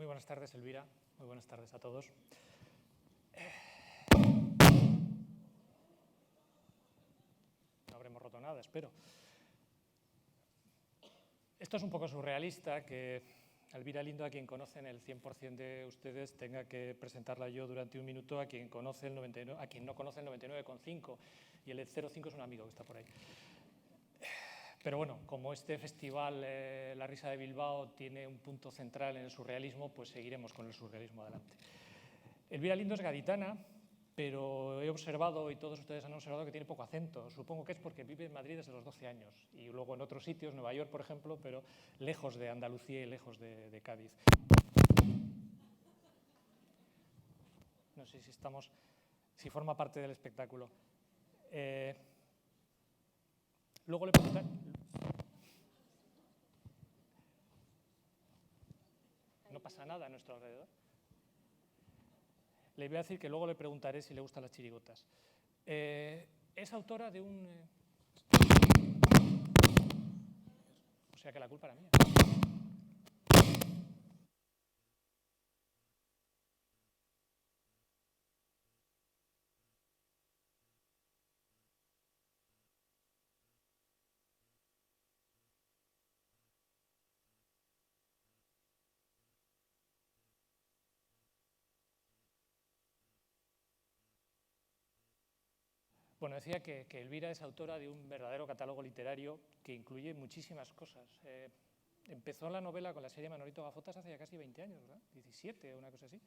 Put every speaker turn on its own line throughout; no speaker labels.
Muy buenas tardes, Elvira. Muy buenas tardes a todos. No habremos roto nada, espero. Esto es un poco surrealista, que Elvira Lindo, a quien conocen el 100% de ustedes, tenga que presentarla yo durante un minuto a quien no conoce el 99,5, y el 0,5 es un amigo que está por ahí. Pero bueno, como este festival, La Risa de Bilbao, tiene un punto central en el surrealismo, pues seguiremos con el surrealismo adelante. Elvira Lindo es gaditana, pero he observado, y todos ustedes han observado, que tiene poco acento. Supongo que es porque vive en Madrid desde los 12 años, y luego en otros sitios, Nueva York, por ejemplo, pero lejos de Andalucía y lejos de Cádiz. No sé si forma parte del espectáculo. Luego le preguntaré. No pasa nada a nuestro alrededor. Le voy a decir que luego le preguntaré si le gustan las chirigotas. Es autora de un... O sea que la culpa era mía. Bueno, decía que Elvira es autora de un verdadero catálogo literario que incluye muchísimas cosas. Empezó la novela con la serie Manolito Gafotas hace ya casi 20 años, ¿verdad? 17 o una cosa así.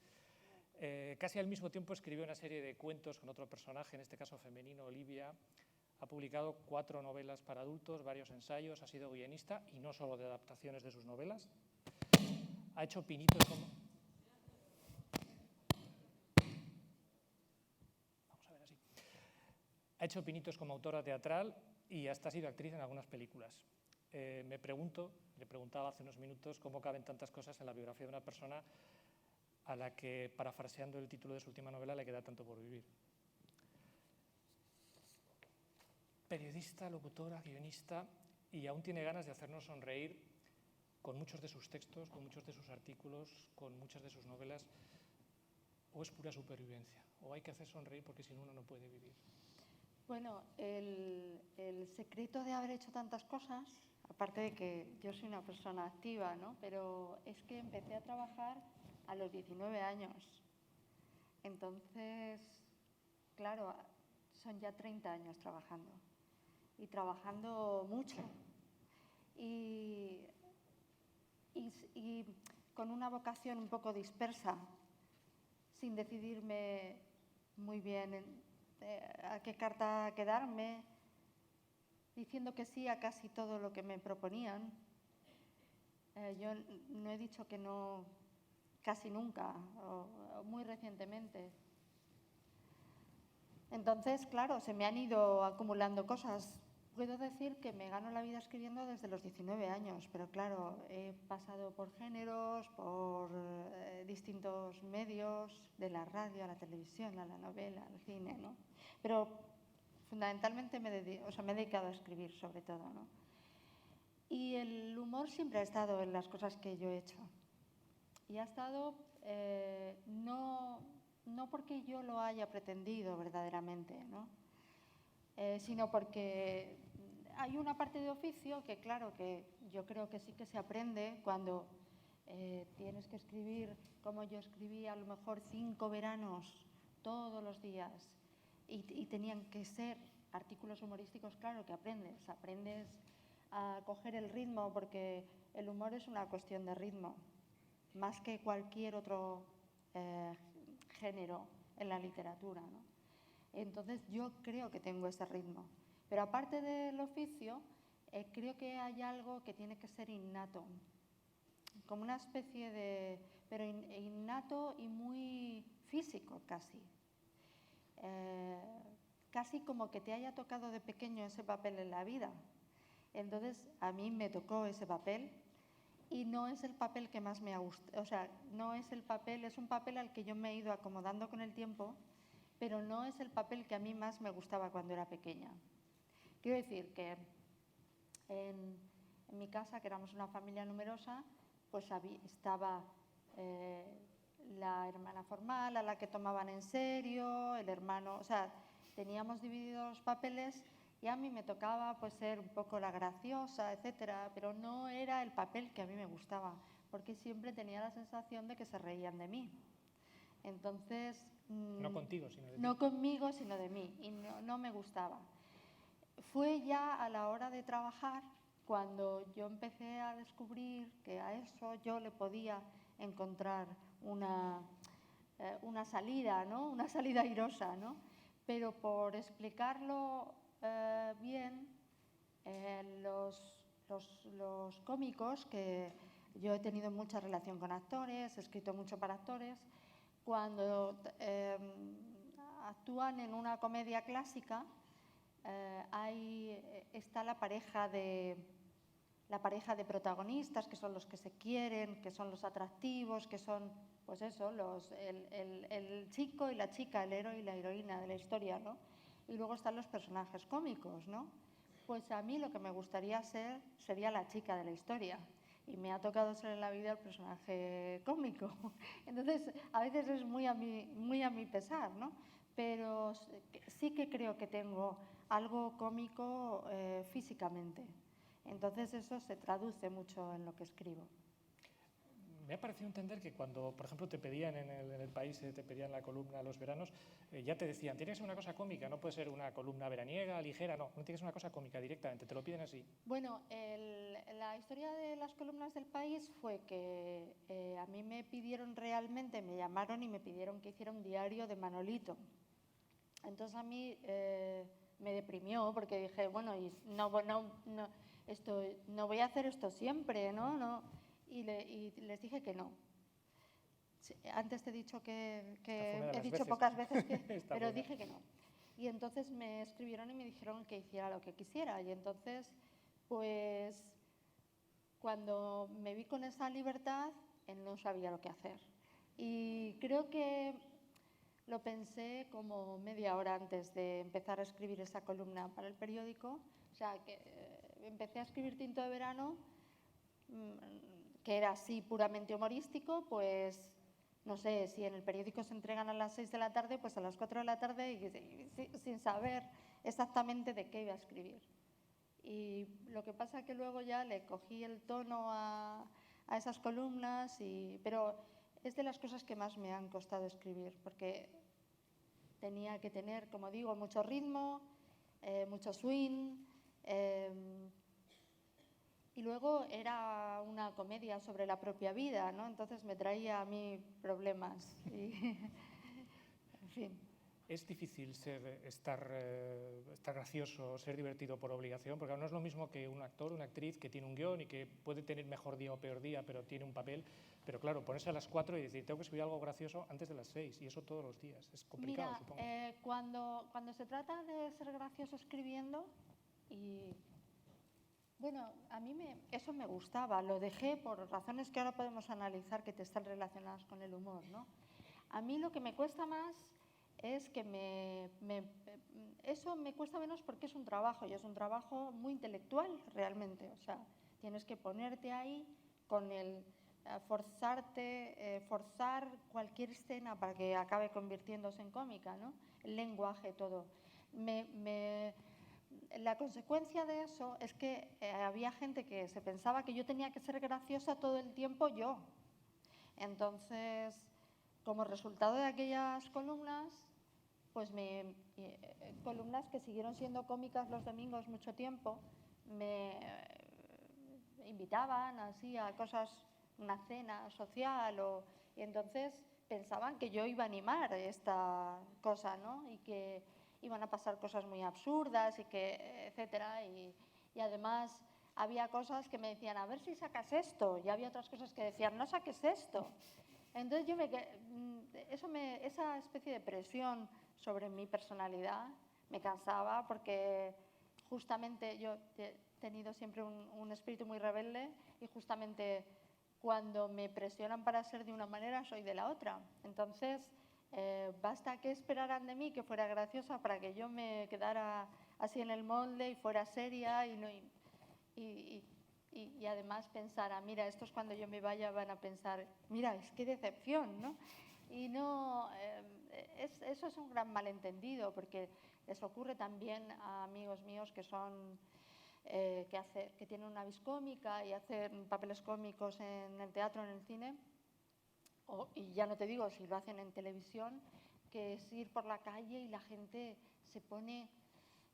Casi al mismo tiempo escribió una serie de cuentos con otro personaje, en este caso femenino, Olivia. Ha publicado 4 novelas para adultos, varios ensayos, ha sido guionista, y no solo de adaptaciones de sus novelas. Ha hecho pinitos como... Ha hecho pinitos como autora teatral y hasta ha sido actriz en algunas películas. Le preguntaba hace unos minutos cómo caben tantas cosas en la biografía de una persona a la que, parafraseando el título de su última novela, le queda tanto por vivir. Periodista, locutora, guionista, y aún tiene ganas de hacernos sonreír con muchos de sus textos, con muchos de sus artículos, con muchas de sus novelas. ¿O es pura supervivencia? ¿O hay que hacer sonreír porque si no uno no puede vivir?
Bueno, el secreto de haber hecho tantas cosas, aparte de que yo soy una persona activa, ¿no? Pero es que empecé a trabajar a los 19 años. Entonces, claro, son ya 30 años trabajando. Y trabajando mucho. Y con una vocación un poco dispersa, sin decidirme muy bien a qué carta quedarme, diciendo que sí a casi todo lo que me proponían. Yo no he dicho que no casi nunca, o muy recientemente. Entonces, claro, se me han ido acumulando cosas. Puedo decir que me gano la vida escribiendo desde los 19 años, pero claro, he pasado por géneros, por distintos medios, de la radio a la televisión, a la novela, al cine, ¿no? Pero fundamentalmente me he dedicado a escribir sobre todo, ¿no? Y el humor siempre ha estado en las cosas que yo he hecho. Y ha estado no porque yo lo haya pretendido verdaderamente, ¿no? Sino porque hay una parte de oficio que, claro, que yo creo que sí que se aprende cuando tienes que escribir, como yo escribí a lo mejor 5 veranos todos los días, y tenían que ser artículos humorísticos. Claro que aprendes a coger el ritmo, porque el humor es una cuestión de ritmo, más que cualquier otro género en la literatura, ¿no? Entonces yo creo que tengo ese ritmo. Pero aparte del oficio, creo que hay algo que tiene que ser innato, como una especie de... pero innato y muy físico casi. Casi como que te haya tocado de pequeño ese papel en la vida. Entonces a mí me tocó ese papel. Y no es el papel que más me ha gustado, o sea, no es el papel, es un papel al que yo me he ido acomodando con el tiempo, pero no es el papel que a mí más me gustaba cuando era pequeña. Quiero decir que en mi casa, que éramos una familia numerosa, pues estaba la hermana formal a la que tomaban en serio, el hermano, o sea, teníamos divididos los papeles y a mí me tocaba pues ser un poco la graciosa, etcétera, pero no era el papel que a mí me gustaba, porque siempre tenía la sensación de que se reían de mí. Entonces…
No contigo, sino de ti.
No conmigo, sino de mí, y no me gustaba. Fue ya a la hora de trabajar cuando yo empecé a descubrir que a eso yo le podía encontrar una salida, ¿no? Una salida airosa, ¿no? Pero por explicarlo bien, los cómicos, que yo he tenido mucha relación con actores, he escrito mucho para actores, cuando actúan en una comedia clásica, está la pareja de protagonistas, que son los que se quieren, que son los atractivos, que son, pues eso, el chico y la chica, el héroe y la heroína de la historia, ¿no? Y luego están los personajes cómicos, ¿no? Pues a mí lo que me gustaría ser sería la chica de la historia. Y me ha tocado ser en la vida el personaje cómico. Entonces, a veces es muy a mi pesar, ¿no? Pero sí que creo que tengo algo cómico físicamente. Entonces, eso se traduce mucho en lo que escribo.
Me ha parecido entender que cuando, por ejemplo, te pedían en el País, te pedían la columna los veranos, ya te decían, tiene que ser una cosa cómica, no puede ser una columna veraniega, ligera, no tiene que ser una cosa cómica directamente, te lo piden así.
Bueno, la historia de las columnas del País fue que a mí me pidieron realmente, me llamaron y me pidieron que hiciera un diario de Manolito. Entonces a mí me deprimió porque dije, bueno, y no voy a hacer esto siempre, ¿no? Y les dije que no. Antes te he dicho que he dicho pocas veces que, pero dije que no. Y entonces me escribieron y me dijeron que hiciera lo que quisiera. Y entonces, pues, cuando me vi con esa libertad, no sabía lo que hacer. Y creo que lo pensé como media hora antes de empezar a escribir esa columna para el periódico. O sea, que empecé a escribir Tinto de Verano, que era así puramente humorístico, pues no sé, si en el periódico se entregan a las 6 de la tarde, pues a las 4 de la tarde y sin saber exactamente de qué iba a escribir. Y lo que pasa es que luego ya le cogí el tono a esas columnas, pero es de las cosas que más me han costado escribir, porque tenía que tener, como digo, mucho ritmo, mucho swing, y luego era una comedia sobre la propia vida, ¿no? Entonces me traía a mí problemas. En fin.
¿Es difícil estar gracioso, ser divertido por obligación? Porque no es lo mismo que un actor, una actriz que tiene un guión y que puede tener mejor día o peor día, pero tiene un papel. Pero claro, ponerse a las 4 y decir, tengo que escribir algo gracioso antes de las 6, y eso todos los días. Es complicado,
mira,
supongo.
Cuando se trata de ser gracioso escribiendo, bueno, a mí eso me gustaba, lo dejé por razones que ahora podemos analizar que te están relacionadas con el humor, ¿no? A mí lo que me cuesta más es que eso me cuesta menos porque es un trabajo, y es un trabajo muy intelectual realmente. O sea, tienes que ponerte ahí con forzar cualquier escena para que acabe convirtiéndose en cómica, ¿no? El lenguaje, todo. La consecuencia de eso es que había gente que se pensaba que yo tenía que ser graciosa todo el tiempo yo. Entonces, como resultado de aquellas columnas, pues columnas que siguieron siendo cómicas los domingos mucho tiempo, me invitaban así a cosas, una cena social, y entonces pensaban que yo iba a animar esta cosa, ¿no? Y que iban a pasar cosas muy absurdas y que, etcétera, y además había cosas que me decían, a ver si sacas esto, y había otras cosas que decían, no saques esto. Entonces esa especie de presión sobre mi personalidad me cansaba, porque justamente yo he tenido siempre un espíritu muy rebelde, y justamente cuando me presionan para ser de una manera soy de la otra. Entonces basta que esperaran de mí que fuera graciosa para que yo me quedara así en el molde y fuera seria y y además pensara, mira, estos cuando yo me vaya van a pensar, mira, es que decepción, ¿no? Y no, eso es un gran malentendido, porque les ocurre también a amigos míos que son, que tienen una vis cómica y hacen papeles cómicos en el teatro, en el cine, y ya no te digo si lo hacen en televisión, que es ir por la calle y la gente se pone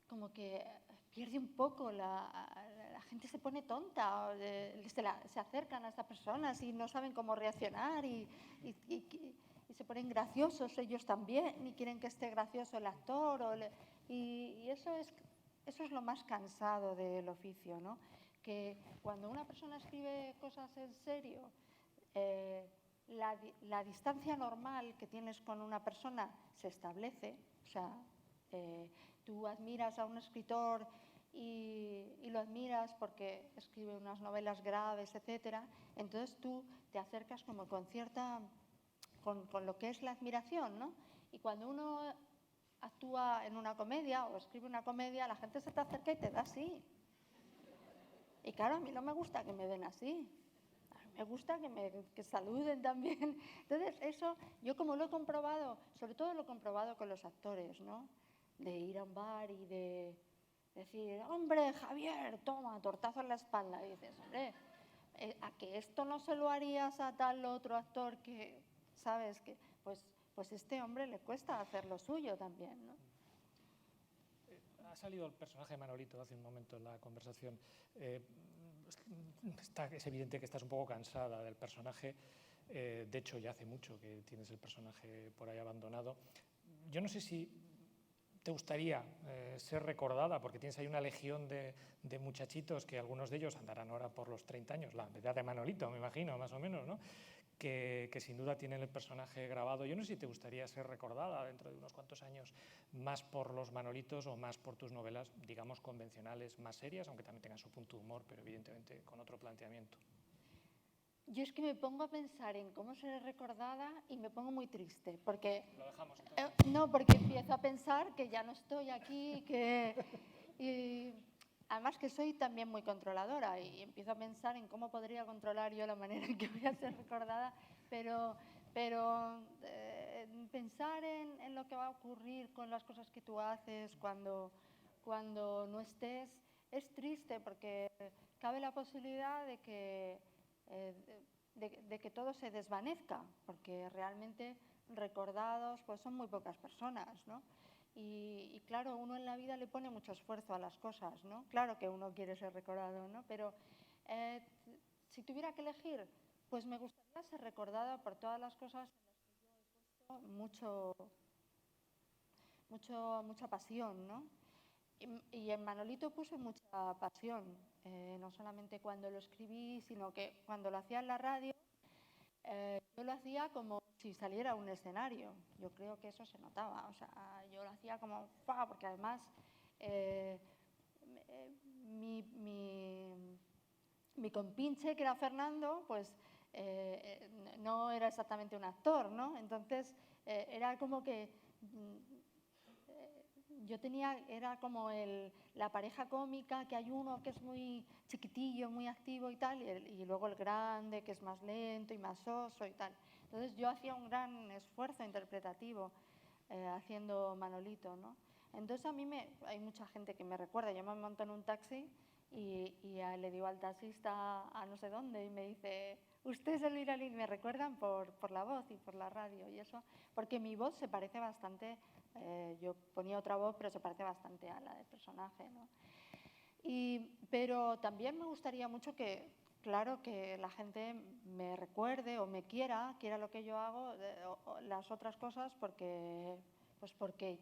como que pierde un poco, la gente se pone tonta, se acercan a estas personas y no saben cómo reaccionar y se ponen graciosos ellos también y quieren que esté gracioso el actor. Y eso es lo más cansado del oficio, ¿no? Que cuando una persona escribe cosas en serio, la distancia normal que tienes con una persona se establece. O sea, tú admiras a un escritor y lo admiras porque escribe unas novelas graves, etcétera. Entonces tú te acercas como con lo que es la admiración, ¿no? Y cuando uno actúa en una comedia o escribe una comedia, la gente se te acerca y te da así. Y claro, a mí no me gusta que me den así. Me gusta que saluden también. Entonces, eso, yo como lo he comprobado, sobre todo lo he comprobado con los actores, ¿no? De ir a un bar y de decir, hombre, Javier, toma, tortazo en la espalda. Y dices, hombre, a que esto no se lo harías a tal otro actor que, ¿sabes? Que, pues este hombre le cuesta hacer lo suyo también, ¿no?
Ha salido el personaje de Manolito hace un momento en la conversación. Es evidente que estás un poco cansada del personaje. De hecho, ya hace mucho que tienes el personaje por ahí abandonado. Yo no sé si te gustaría ser recordada, porque tienes ahí una legión de muchachitos que algunos de ellos andarán ahora por los 30 años, la edad de Manolito, me imagino, más o menos, ¿no? Que sin duda tienen el personaje grabado. Yo no sé si te gustaría ser recordada dentro de unos cuantos años más por los Manolitos o más por tus novelas, digamos, convencionales, más serias, aunque también tengan su punto de humor, pero evidentemente con otro planteamiento.
Yo es que me pongo a pensar en cómo seré recordada y me pongo muy triste, porque...
Lo dejamos entonces.
No, porque empiezo a pensar que ya no estoy aquí, y además que soy también muy controladora y empiezo a pensar en cómo podría controlar yo la manera en que voy a ser recordada, pero pensar en lo que va a ocurrir con las cosas que tú haces cuando no estés es triste, porque cabe la posibilidad de que todo se desvanezca, porque realmente recordados pues son muy pocas personas, ¿no? Y claro, uno en la vida le pone mucho esfuerzo a las cosas, ¿no? Claro que uno quiere ser recordado, ¿no? Pero si tuviera que elegir, pues me gustaría ser recordada por todas las cosas en las que yo he puesto mucha pasión, ¿no? Y en Manolito puse mucha pasión, no solamente cuando lo escribí, sino que cuando lo hacía en la radio, yo lo hacía como si saliera a un escenario. Yo creo que eso se notaba. O sea, yo lo hacía como, ¡pah! Porque además mi compinche, que era Fernando, pues no era exactamente un actor, ¿no? Entonces era como que era como la pareja cómica, que hay uno que es muy chiquitillo, muy activo y tal, y luego el grande, que es más lento y más soso y tal. Entonces yo hacía un gran esfuerzo interpretativo haciendo Manolito, ¿no? Entonces hay mucha gente que me recuerda. Yo me monto en un taxi y le digo al taxista a no sé dónde y me dice, usted es Elvira Lindo, me recuerdan por la voz y por la radio y eso, porque mi voz se parece bastante. Yo ponía otra voz, pero se parece bastante a la del personaje, ¿no? Pero también me gustaría mucho que la gente me recuerde o me quiera lo que yo hago, o las otras cosas, porque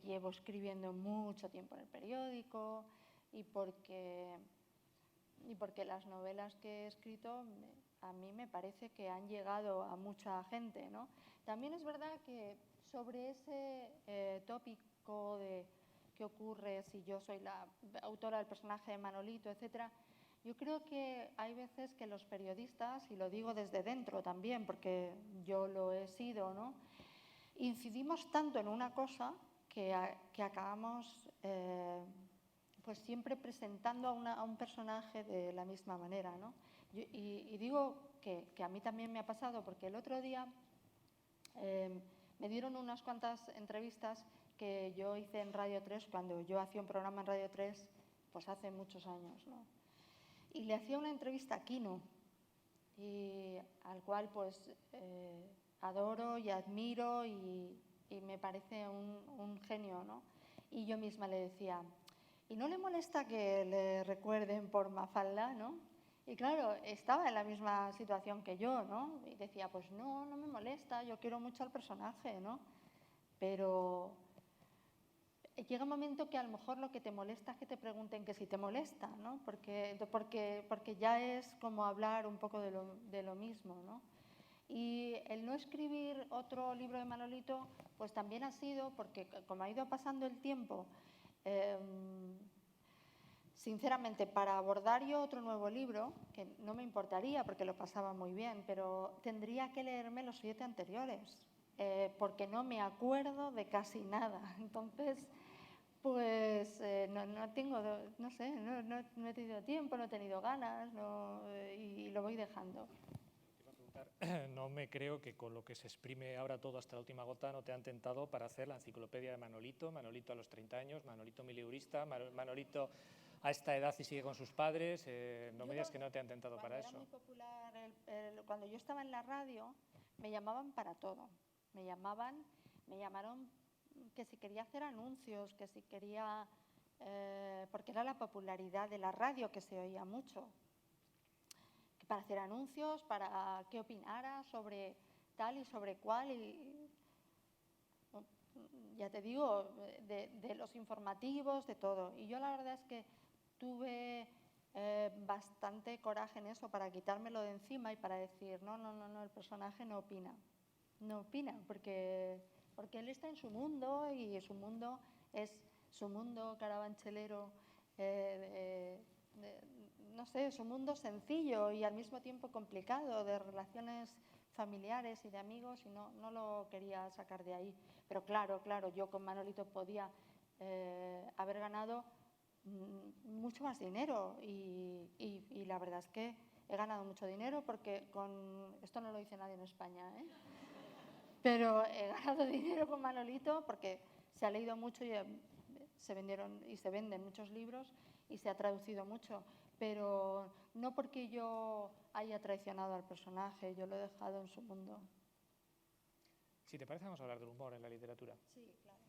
llevo escribiendo mucho tiempo en el periódico y porque las novelas que he escrito a mí me parece que han llegado a mucha gente, ¿no? También es verdad que sobre ese tópico de qué ocurre si yo soy la autora del personaje de Manolito, etcétera, yo creo que hay veces que los periodistas, y lo digo desde dentro también, porque yo lo he sido, ¿no?, incidimos tanto en una cosa que acabamos pues siempre presentando a un personaje de la misma manera, ¿no? Y digo que a mí también me ha pasado, porque el otro día me dieron unas cuantas entrevistas que yo hice en Radio 3, cuando yo hacía un programa en Radio 3, pues hace muchos años, ¿no? Y le hacía una entrevista a Quino, y al cual pues adoro y admiro y me parece un genio, ¿no? Y yo misma le decía, ¿y no le molesta que le recuerden por Mafalda, no? Y claro, estaba en la misma situación que yo, ¿no? Y decía, pues no, no me molesta, yo quiero mucho al personaje, ¿no? Pero llega un momento que a lo mejor lo que te molesta es que te pregunten que si te molesta, ¿no? Porque ya es como hablar un poco de lo mismo, ¿no? Y el no escribir otro libro de Manolito, pues también ha sido porque, como ha ido pasando el tiempo, sinceramente, para abordar yo otro nuevo libro, que no me importaría porque lo pasaba muy bien, pero tendría que leerme los 7 anteriores, porque no me acuerdo de casi nada. Entonces, pues no tengo, no sé, no he tenido tiempo, no he tenido ganas, y lo voy dejando.
No me creo que con lo que se exprime ahora todo hasta la última gota no te han tentado para hacer la enciclopedia de Manolito, Manolito a los 30 años, Manolito mileurista, Manolito a esta edad y sigue con sus padres. No me digas que no te han tentado para eso.
Cuando era muy popular, cuando yo estaba en la radio, me llamaban para todo. Me llamaron que si quería hacer anuncios, que si quería, porque era la popularidad de la radio que se oía mucho, para hacer anuncios, para que opinara sobre tal y sobre cual, y ya te digo, de los informativos, de todo. Y yo la verdad es que tuve bastante coraje en eso para quitármelo de encima y para decir, no, el personaje no opina. No opina, porque él está en su mundo y su mundo es su mundo carabanchelero, no sé, su mundo sencillo y al mismo tiempo complicado, de relaciones familiares y de amigos, y no lo quería sacar de ahí. Pero claro, yo con Manolito podía haber ganado mucho más dinero y la verdad es que he ganado mucho dinero porque esto no lo dice nadie en España, ¿eh? Pero he ganado dinero con Manolito porque se ha leído mucho y se vendieron y se venden muchos libros y se ha traducido mucho, pero no porque yo haya traicionado al personaje, yo lo he dejado en su mundo.
Si te parece, vamos a hablar del humor en la literatura.
Sí, claro.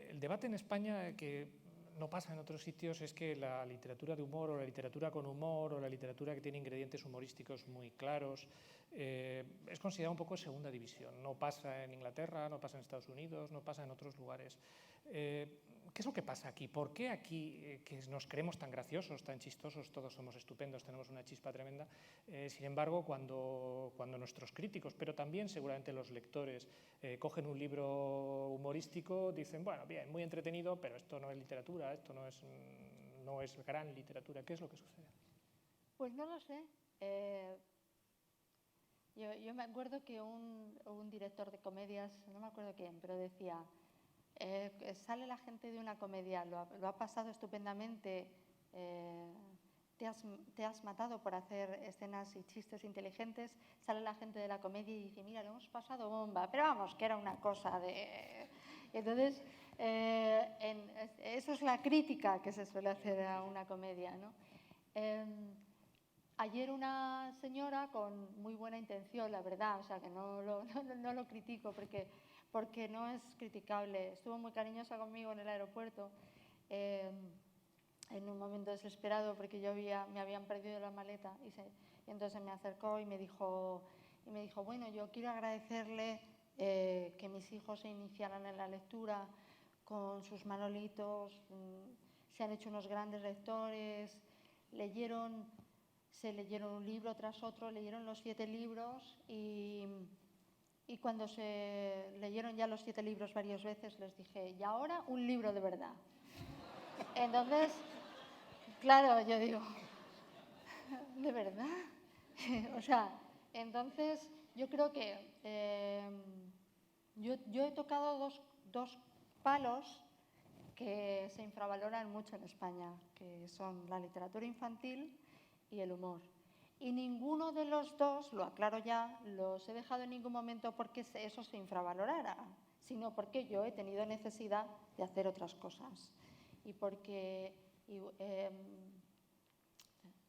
El debate en España, que no pasa en otros sitios, es que la literatura de humor o la literatura con humor o la literatura que tiene ingredientes humorísticos muy claros es considerada un poco de segunda división. No pasa en Inglaterra, no pasa en Estados Unidos, no pasa en otros lugares. ¿Qué es lo que pasa aquí? ¿Por qué aquí, que nos creemos tan graciosos, tan chistosos, todos somos estupendos, tenemos una chispa tremenda? Sin embargo, cuando nuestros críticos, pero también seguramente los lectores, cogen un libro humorístico, dicen, bueno, bien, muy entretenido, pero esto no es literatura, esto no es gran literatura. ¿Qué es lo que sucede?
Pues no lo sé. Yo me acuerdo que un director de comedias, no me acuerdo quién, pero decía, sale la gente de una comedia, lo ha pasado estupendamente, te has matado por hacer escenas y chistes inteligentes, sale la gente de la comedia y dice, mira, lo hemos pasado bomba, pero vamos, que era una cosa de... Entonces, eso es la crítica que se suele hacer a una comedia, ¿no? Ayer una señora con muy buena intención, la verdad, o sea que no lo critico porque no es criticable. Estuvo muy cariñosa conmigo en el aeropuerto en un momento desesperado porque me habían perdido la maleta y entonces me acercó y me dijo, bueno, yo quiero agradecerle que mis hijos se iniciaran en la lectura con sus Manolitos, se han hecho unos grandes lectores, se leyeron un libro tras otro, leyeron los 7 libros y cuando se leyeron ya los 7 libros varias veces les dije, y ahora un libro de verdad. Entonces, claro, yo digo, ¿de verdad? O sea, entonces yo creo que yo he tocado dos palos que se infravaloran mucho en España, que son la literatura infantil y el humor. Y ninguno de los dos, lo aclaro ya, los he dejado en ningún momento porque eso se infravalorara, sino porque yo he tenido necesidad de hacer otras cosas. Y porque,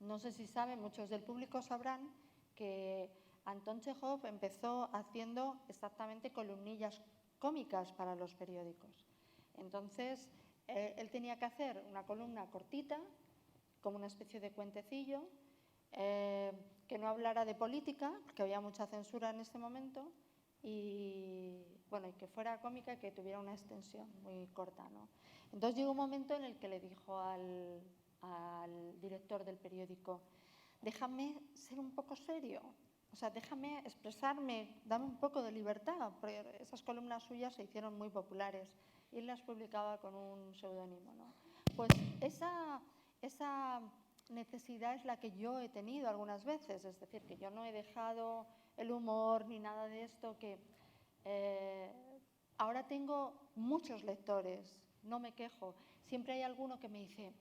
no sé si saben, muchos del público sabrán que Antón Chejov empezó haciendo exactamente columnillas cómicas para los periódicos. Entonces, él tenía que hacer una columna cortita, como una especie de cuentecillo, que no hablara de política, porque había mucha censura en ese momento, y bueno, y que fuera cómica y que tuviera una extensión muy corta, ¿no? Entonces llegó un momento en el que le dijo al director del periódico: déjame ser un poco serio, o sea, déjame expresarme, dame un poco de libertad, porque esas columnas suyas se hicieron muy populares y él las publicaba con un seudónimo, ¿no? Pues esa necesidad es la que yo he tenido algunas veces, es decir, que yo no he dejado el humor ni nada de esto, que ahora tengo muchos lectores, no me quejo. Siempre hay alguno que me dice: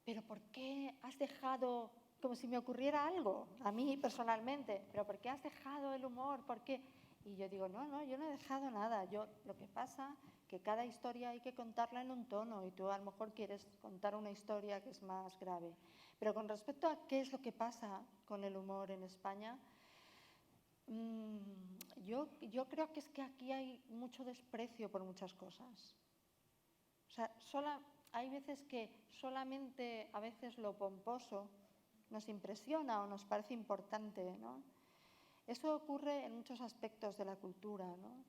¿pero por qué has dejado, como si me ocurriera algo, a mí personalmente, pero por qué has dejado el humor? ¿Por qué? Y yo digo, no, yo no he dejado nada. Lo que pasa que cada historia hay que contarla en un tono y tú a lo mejor quieres contar una historia que es más grave. Pero con respecto a qué es lo que pasa con el humor en España, yo creo que es que aquí hay mucho desprecio por muchas cosas. O sea, hay veces que solamente a veces lo pomposo nos impresiona o nos parece importante, ¿no? Eso ocurre en muchos aspectos de la cultura, ¿no?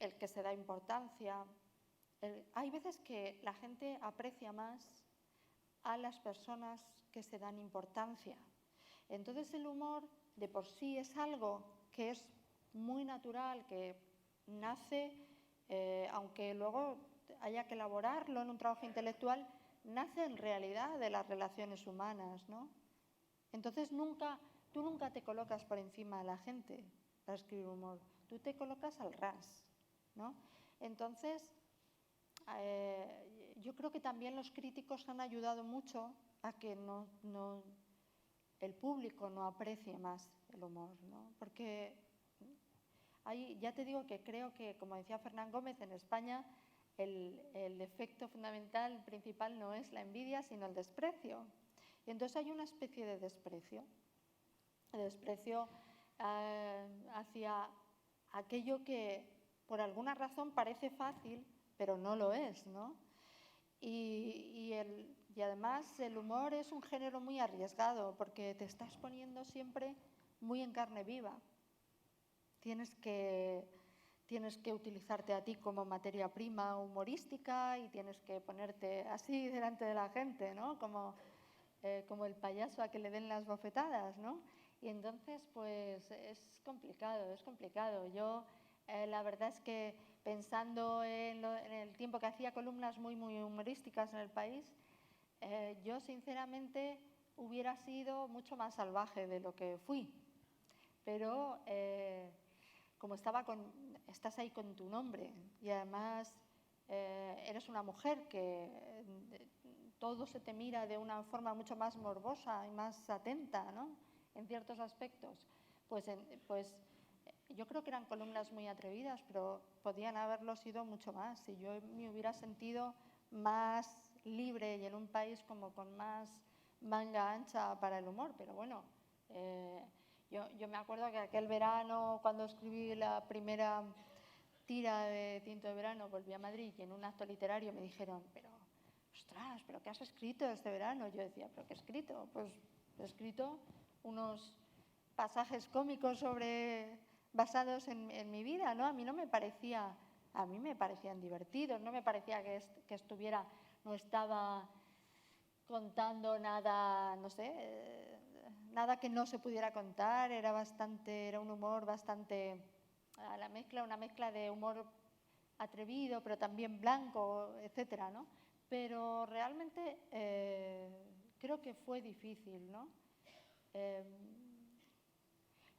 El que se da importancia. Hay veces que la gente aprecia más a las personas que se dan importancia. Entonces el humor de por sí es algo que es muy natural, que nace, aunque luego haya que elaborarlo en un trabajo intelectual, nace en realidad de las relaciones humanas, ¿no? Entonces tú nunca te colocas por encima de la gente para escribir humor, tú te colocas al ras, ¿no? Entonces, yo creo que también los críticos han ayudado mucho a que el público no aprecie más el humor, ¿no? Porque ya te digo que creo que, como decía Fernán Gómez, en España el efecto fundamental, principal, no es la envidia, sino el desprecio. Y entonces hay una especie de desprecio hacia aquello que por alguna razón parece fácil, pero no lo es, ¿no? Y además el humor es un género muy arriesgado porque te estás poniendo siempre muy en carne viva. Tienes que utilizarte a ti como materia prima humorística y tienes que ponerte así delante de la gente, ¿no? Como el payaso a que le den las bofetadas, ¿no? Y entonces, pues, es complicado. Yo, la verdad es que pensando en el tiempo que hacía columnas muy, muy humorísticas en el país, yo, sinceramente, hubiera sido mucho más salvaje de lo que fui. Pero, como estás ahí con tu nombre y además eres una mujer que todo se te mira de una forma mucho más morbosa y más atenta, ¿no? En ciertos aspectos, pues yo creo que eran columnas muy atrevidas, pero podían haberlo sido mucho más. Y yo me hubiera sentido más libre y en un país como con más manga ancha para el humor. Pero bueno, yo me acuerdo que aquel verano, cuando escribí la primera tira de Tinto de Verano, volví a Madrid y en un acto literario me dijeron: ostras, ¿pero qué has escrito este verano? Yo decía: ¿pero qué he escrito? Pues he escrito unos pasajes cómicos basados en mi vida, ¿no? A mí me parecían divertidos, no me parecía que no estaba contando nada, no sé, nada que no se pudiera contar, era un humor bastante, una mezcla de humor atrevido, pero también blanco, etcétera, ¿no? Pero realmente creo que fue difícil, ¿no?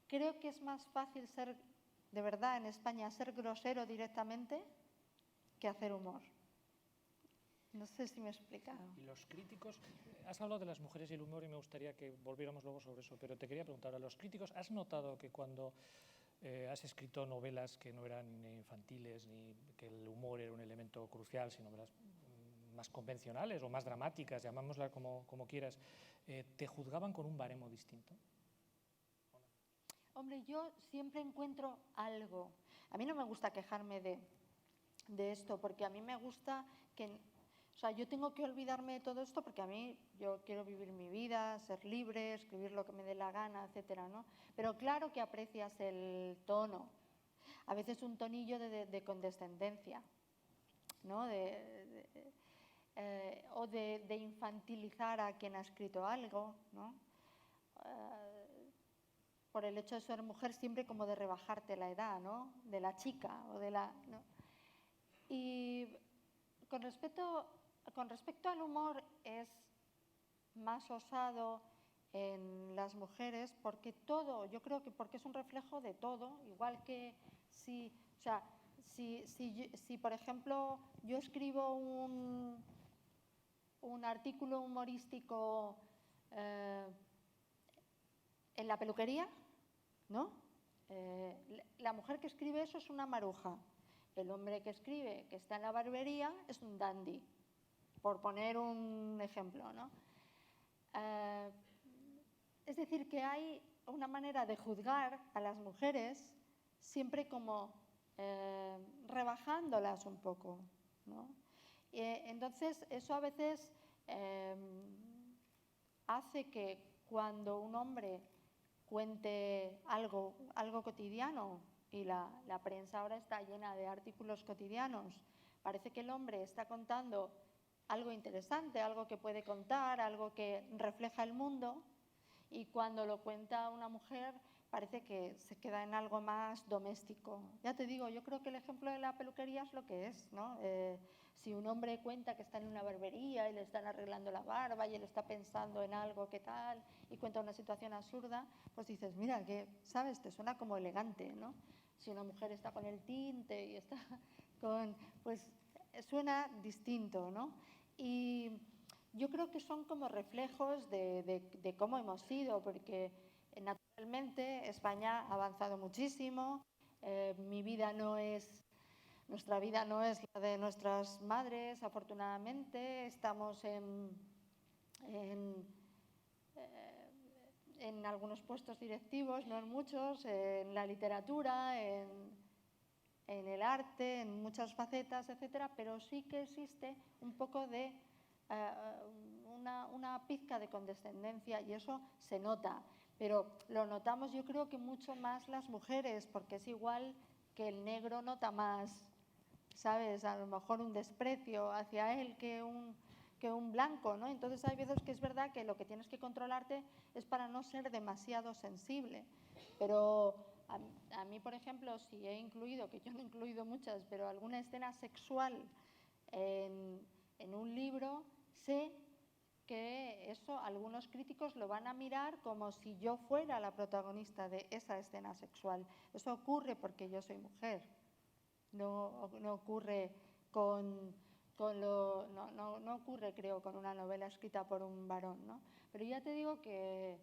Creo que es más fácil de verdad, en España, ser grosero directamente que hacer humor. No sé si me he explicado.
Y los críticos, has hablado de las mujeres y el humor y me gustaría que volviéramos luego sobre eso, pero te quería preguntar, a los críticos, ¿has notado que cuando has escrito novelas que no eran ni infantiles, ni que el humor era un elemento crucial, sino novelas más convencionales o más dramáticas, llamámoslas como quieras, te juzgaban con un baremo distinto?
Hombre, yo siempre encuentro algo. A mí no me gusta quejarme de esto, porque a mí me gusta que... O sea, yo tengo que olvidarme de todo esto porque a mí, yo quiero vivir mi vida, ser libre, escribir lo que me dé la gana, etcétera, ¿no? Pero claro que aprecias el tono. A veces un tonillo de condescendencia, ¿no? O de infantilizar a quien ha escrito algo, ¿no? Por el hecho de ser mujer, siempre como de rebajarte la edad, ¿no? De la chica o de la... ¿no? Y con respecto al humor, es más osado en las mujeres porque todo, yo creo que porque es un reflejo de todo, igual que si, o sea, si por ejemplo yo escribo un artículo humorístico en la peluquería, ¿no? La mujer que escribe eso es una maruja. El hombre que escribe que está en la barbería es un dandy, por poner un ejemplo, ¿no? Es decir, que hay una manera de juzgar a las mujeres siempre como rebajándolas un poco, ¿no? Entonces, eso a veces hace que cuando un hombre cuente algo cotidiano, y la prensa ahora está llena de artículos cotidianos, parece que el hombre está contando algo interesante, algo que puede contar, algo que refleja el mundo, y cuando lo cuenta una mujer parece que se queda en algo más doméstico. Ya te digo, yo creo que el ejemplo de la peluquería es lo que es, ¿no? Si un hombre cuenta que está en una barbería y le están arreglando la barba y él está pensando en algo que tal y cuenta una situación absurda, pues dices, mira, que, ¿sabes? Te suena como elegante, ¿no? Si una mujer está con el tinte y está con... pues suena distinto, ¿no? Y yo creo que son como reflejos de cómo hemos sido, porque naturalmente España ha avanzado muchísimo, nuestra vida no es la de nuestras madres, afortunadamente, estamos en algunos puestos directivos, no en muchos, en la literatura, en el arte, en muchas facetas, etcétera, pero sí que existe un poco de una pizca de condescendencia y eso se nota, pero lo notamos yo creo que mucho más las mujeres, porque es igual que el negro nota más, ¿sabes? A lo mejor un desprecio hacia él que un blanco, ¿no? Entonces hay veces que es verdad que lo que tienes que controlarte es para no ser demasiado sensible, pero a mí, por ejemplo, si he incluido, que yo no he incluido muchas, pero alguna escena sexual en un libro, sé que eso algunos críticos lo van a mirar como si yo fuera la protagonista de esa escena sexual. Eso ocurre porque yo soy mujer, no ocurre no ocurre, creo, con una novela escrita por un varón, ¿no? Pero ya te digo que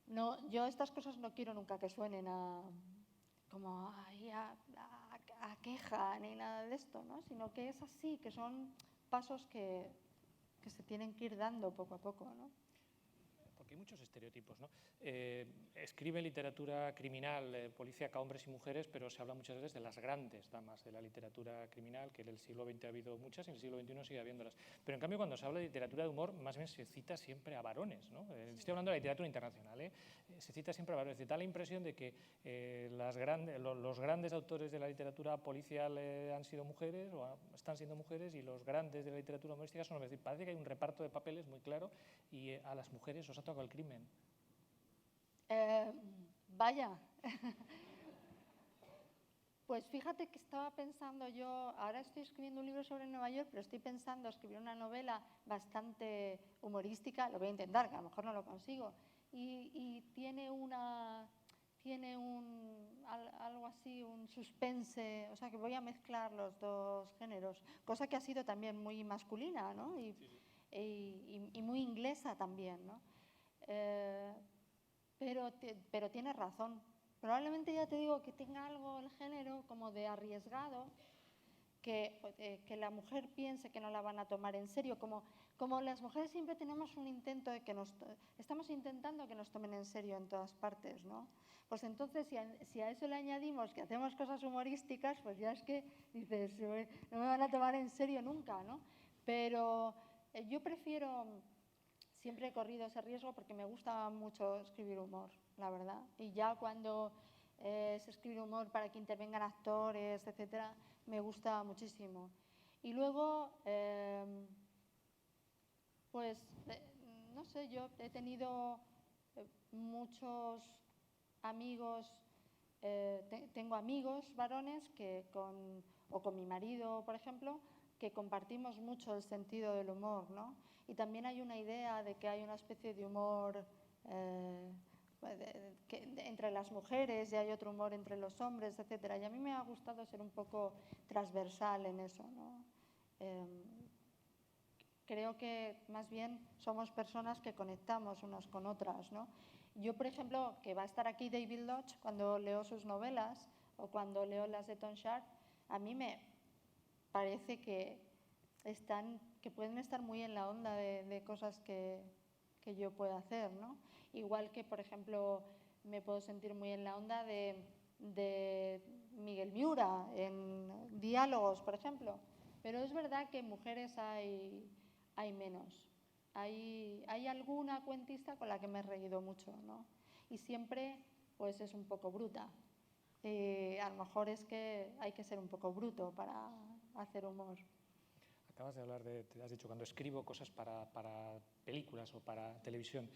no, yo estas cosas no quiero nunca que suenen a queja ni nada de esto, ¿no? Sino que es así, que son pasos que se tienen que ir dando poco a poco, ¿no?
Porque hay muchos estereotipos, ¿no? Escribe literatura criminal, policíaca, hombres y mujeres, pero se habla muchas veces de las grandes damas de la literatura criminal, que en el siglo XX ha habido muchas y en el siglo XXI sigue habiéndolas. Pero en cambio, cuando se habla de literatura de humor, más bien se cita siempre a varones, ¿no? Estoy hablando de la literatura internacional, ¿eh? Se cita siempre a varones. Da la impresión de que los grandes autores de la literatura policial han sido mujeres o están siendo mujeres, y los grandes de la literatura humorística son hombres. Es decir, parece que hay un reparto de papeles muy claro y a las mujeres os ha tocado el crimen.
Vaya. Pues fíjate que estaba pensando yo, ahora estoy escribiendo un libro sobre Nueva York, pero estoy pensando escribir una novela bastante humorística, lo voy a intentar, que a lo mejor no lo consigo, y tiene tiene algo así, un suspense, o sea que voy a mezclar los dos géneros, cosa que ha sido también muy masculina, ¿no? Y muy inglesa también, ¿no? Pero tienes razón. Probablemente, ya te digo, que tenga algo el género como de arriesgado, que la mujer piense que no la van a tomar en serio, como las mujeres siempre tenemos un intento de que estamos intentando que nos tomen en serio en todas partes, ¿no? Pues entonces, si a eso le añadimos que hacemos cosas humorísticas, pues ya es que dices, no me van a tomar en serio nunca, ¿no? Pero yo siempre he corrido ese riesgo porque me gusta mucho escribir humor, la verdad. Y ya cuando es escribir humor para que intervengan actores, etcétera, me gusta muchísimo. Y luego, no sé, yo he tenido muchos amigos, tengo amigos varones o con mi marido, por ejemplo, que compartimos mucho el sentido del humor, ¿no? Y también hay una idea de que hay una especie de humor entre las mujeres y hay otro humor entre los hombres, etcétera. Y a mí me ha gustado ser un poco transversal en eso, ¿no? Creo que más bien somos personas que conectamos unas con otras, ¿no? Yo, por ejemplo, que va a estar aquí David Lodge, cuando leo sus novelas o cuando leo las de Tom Sharp, a mí me parece que pueden estar muy en la onda de cosas que yo pueda hacer, ¿no? Igual que, por ejemplo, me puedo sentir muy en la onda de Miguel Miura en diálogos, por ejemplo. Pero es verdad que mujeres hay menos. Hay alguna cuentista con la que me he reído mucho, ¿no? Y siempre, pues, es un poco bruta. A lo mejor es que hay que ser un poco bruto para hacer humor.
Acabas de hablar has dicho, cuando escribo cosas para películas o para televisión.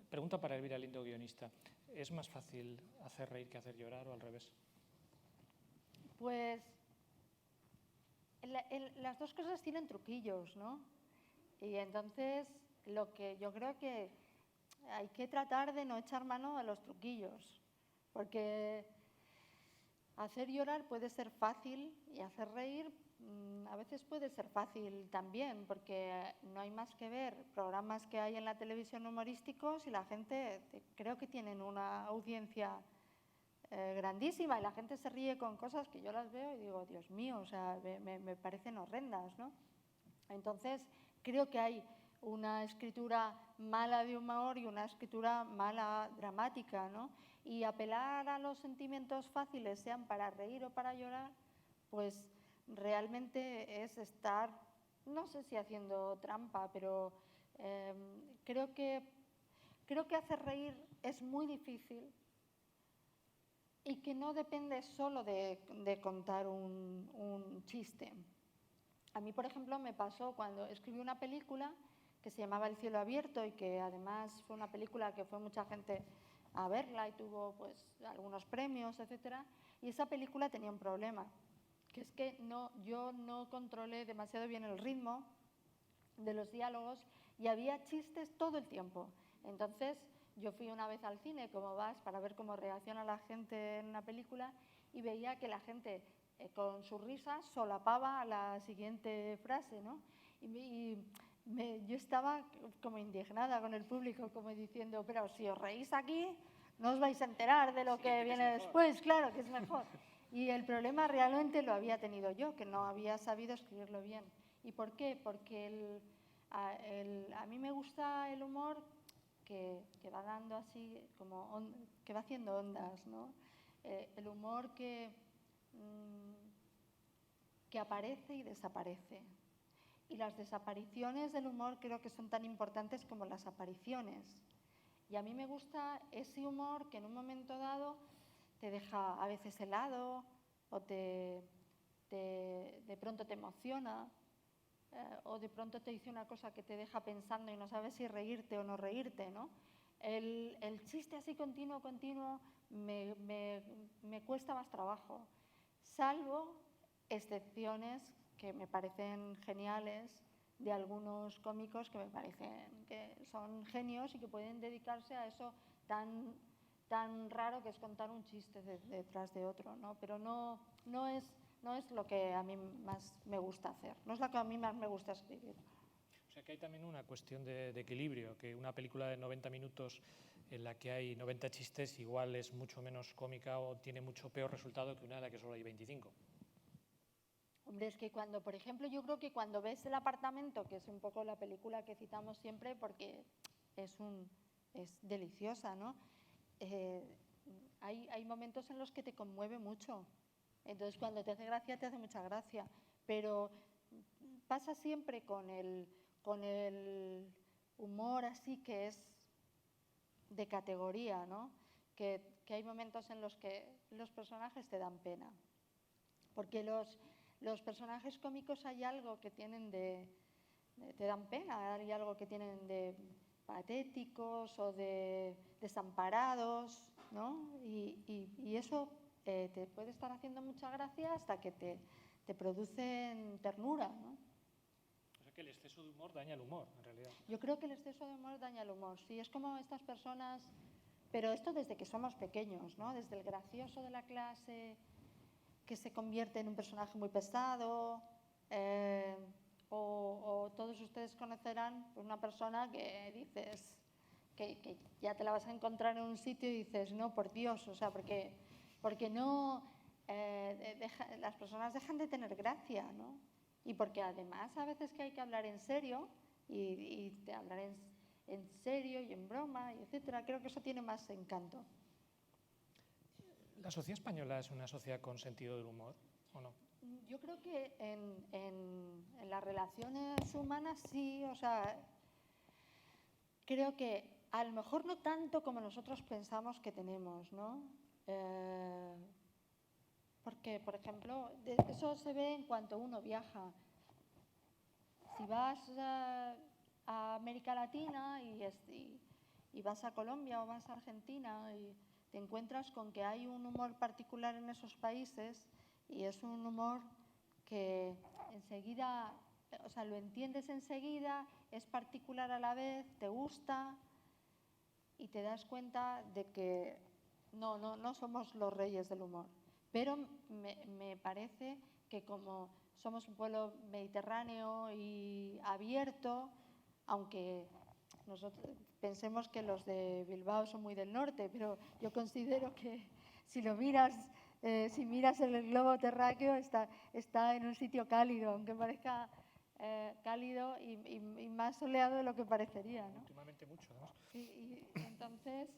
Pregunta para Elvira Lindo, guionista. ¿Es más fácil hacer reír que hacer llorar o al revés?
Pues las dos cosas tienen truquillos, ¿no? Y entonces lo que yo creo que hay que tratar de no echar mano a los truquillos, porque hacer llorar puede ser fácil y hacer reír a veces puede ser fácil también, porque no hay más que ver programas que hay en la televisión humorísticos y la gente creo que tienen una audiencia grandísima y la gente se ríe con cosas que yo las veo y digo, Dios mío, o sea, me parecen horrendas, ¿no? Entonces, creo que hay una escritura mala de humor y una escritura mala dramática, ¿no? Y apelar a los sentimientos fáciles, sean para reír o para llorar, pues realmente es estar, no sé si haciendo trampa, pero creo que hacer reír es muy difícil y que no depende solo de contar un chiste. A mí, por ejemplo, me pasó cuando escribí una película que se llamaba El cielo abierto y que además fue una película que fue mucha gente a verla y tuvo pues algunos premios, etcétera. Y esa película tenía un problema, que es que yo no controlé demasiado bien el ritmo de los diálogos y había chistes todo el tiempo. Entonces, yo fui una vez al cine, como vas, para ver cómo reacciona la gente en una película y veía que la gente con sus risas solapaba la siguiente frase, ¿no? Yo estaba como indignada con el público, como diciendo, pero si os reís aquí, no os vais a enterar de lo que viene después, claro que es mejor. Y el problema realmente lo había tenido yo, que no había sabido escribirlo bien. ¿Y por qué? Porque a mí me gusta el humor que va dando así, que va haciendo ondas, ¿no? El humor que aparece y desaparece. Y las desapariciones del humor creo que son tan importantes como las apariciones. Y a mí me gusta ese humor que en un momento dado te deja a veces helado o de pronto te emociona o de pronto te dice una cosa que te deja pensando y no sabes si reírte o no reírte, ¿no? El chiste así continuo me cuesta más trabajo, salvo excepciones que me parecen geniales de algunos cómicos que me parecen que son genios y que pueden dedicarse a eso tan tan raro que es contar un chiste detrás de otro, ¿no? Pero no es lo que a mí más me gusta hacer, no es lo que a mí más me gusta escribir.
O sea que hay también una cuestión de equilibrio, que una película de 90 minutos en la que hay 90 chistes igual es mucho menos cómica o tiene mucho peor resultado que una en la que solo hay 25.
Hombre, es que cuando, por ejemplo, yo creo que cuando ves El apartamento, que es un poco la película que citamos siempre porque es deliciosa, ¿no? Hay momentos en los que te conmueve mucho. Entonces, cuando te hace gracia, te hace mucha gracia. Pero pasa siempre con el humor así que es de categoría, ¿no? Que hay momentos en los que los personajes te dan pena. Porque los personajes cómicos hay algo que tienen te dan pena, hay algo que tienen de patéticos o de desamparados, ¿no? Y eso te puede estar haciendo mucha gracia hasta que te producen ternura, ¿no?
O sea que el exceso de humor daña el humor, en realidad.
Yo creo que el exceso de humor daña el humor, sí, es como estas personas, pero esto desde que somos pequeños, ¿no? Desde el gracioso de la clase que se convierte en un personaje muy pesado, o todos ustedes conocerán una persona que dices que ya te la vas a encontrar en un sitio y dices, no, por Dios, o sea, porque no, las personas dejan de tener gracia, ¿no? Y porque además a veces que hay que hablar en serio y de hablar en serio y en broma, y etcétera, creo que eso tiene más encanto.
¿La sociedad española es una sociedad con sentido del humor o no?
Yo creo que en las relaciones humanas sí, o sea, creo que a lo mejor no tanto como nosotros pensamos que tenemos, ¿no? Porque, por ejemplo, eso se ve en cuanto uno viaja. Si vas a América Latina y vas a Colombia o vas a Argentina y te encuentras con que hay un humor particular en esos países y es un humor que enseguida, o sea, lo entiendes enseguida, es particular a la vez, te gusta y te das cuenta de que no somos los reyes del humor. Pero me parece que como somos un pueblo mediterráneo y abierto, aunque nosotros pensemos que los de Bilbao son muy del norte, pero yo considero que si lo miras, si miras el globo terráqueo, está en un sitio cálido, aunque parezca cálido y más soleado de lo que parecería, ¿no?
Últimamente mucho, además.
Sí, y entonces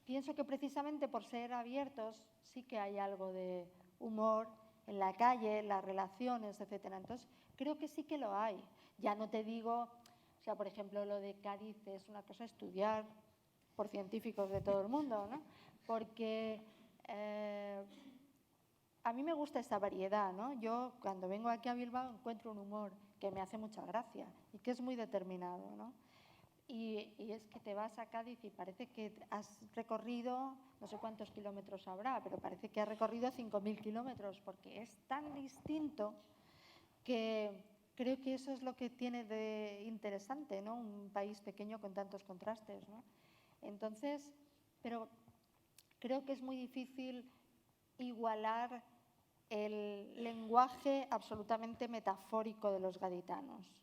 pienso que precisamente por ser abiertos sí que hay algo de humor en la calle, en las relaciones, etcétera. Entonces, creo que sí que lo hay. Ya no te digo, o sea, por ejemplo, lo de Cádiz es una cosa a estudiar por científicos de todo el mundo, ¿no? Porque a mí me gusta esa variedad, ¿no? Yo cuando vengo aquí a Bilbao encuentro un humor que me hace mucha gracia y que es muy determinado, ¿no? Y es que te vas a Cádiz y parece que has recorrido, no sé cuántos kilómetros habrá, pero parece que has recorrido 5.000 kilómetros, porque es tan distinto que creo que eso es lo que tiene de interesante, ¿no? Un país pequeño con tantos contrastes, ¿no? Entonces, pero creo que es muy difícil igualar el lenguaje absolutamente metafórico de los gaditanos.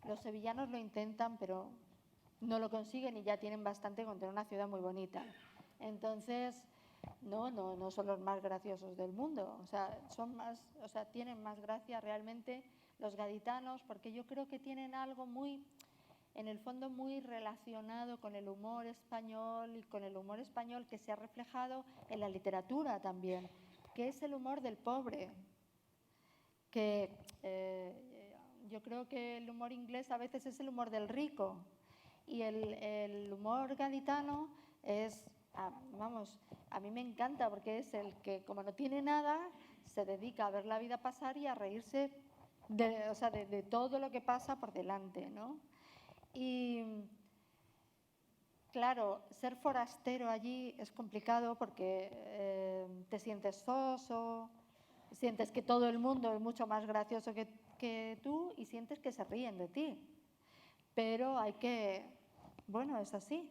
Los sevillanos lo intentan, pero no lo consiguen y ya tienen bastante con tener una ciudad muy bonita. Entonces, no son los más graciosos del mundo. O sea, tienen más gracia realmente los gaditanos, porque yo creo que tienen algo muy, en el fondo, muy relacionado con el humor español y con el humor español que se ha reflejado en la literatura también, que es el humor del pobre, que yo creo que el humor inglés a veces es el humor del rico y el humor gaditano es, vamos, a mí me encanta porque es el que como no tiene nada se dedica a ver la vida pasar y a reírse de todo lo que pasa por delante, ¿no? Y claro, ser forastero allí es complicado porque te sientes soso, sientes que todo el mundo es mucho más gracioso que tú y sientes que se ríen de ti. Pero hay que Bueno, es así,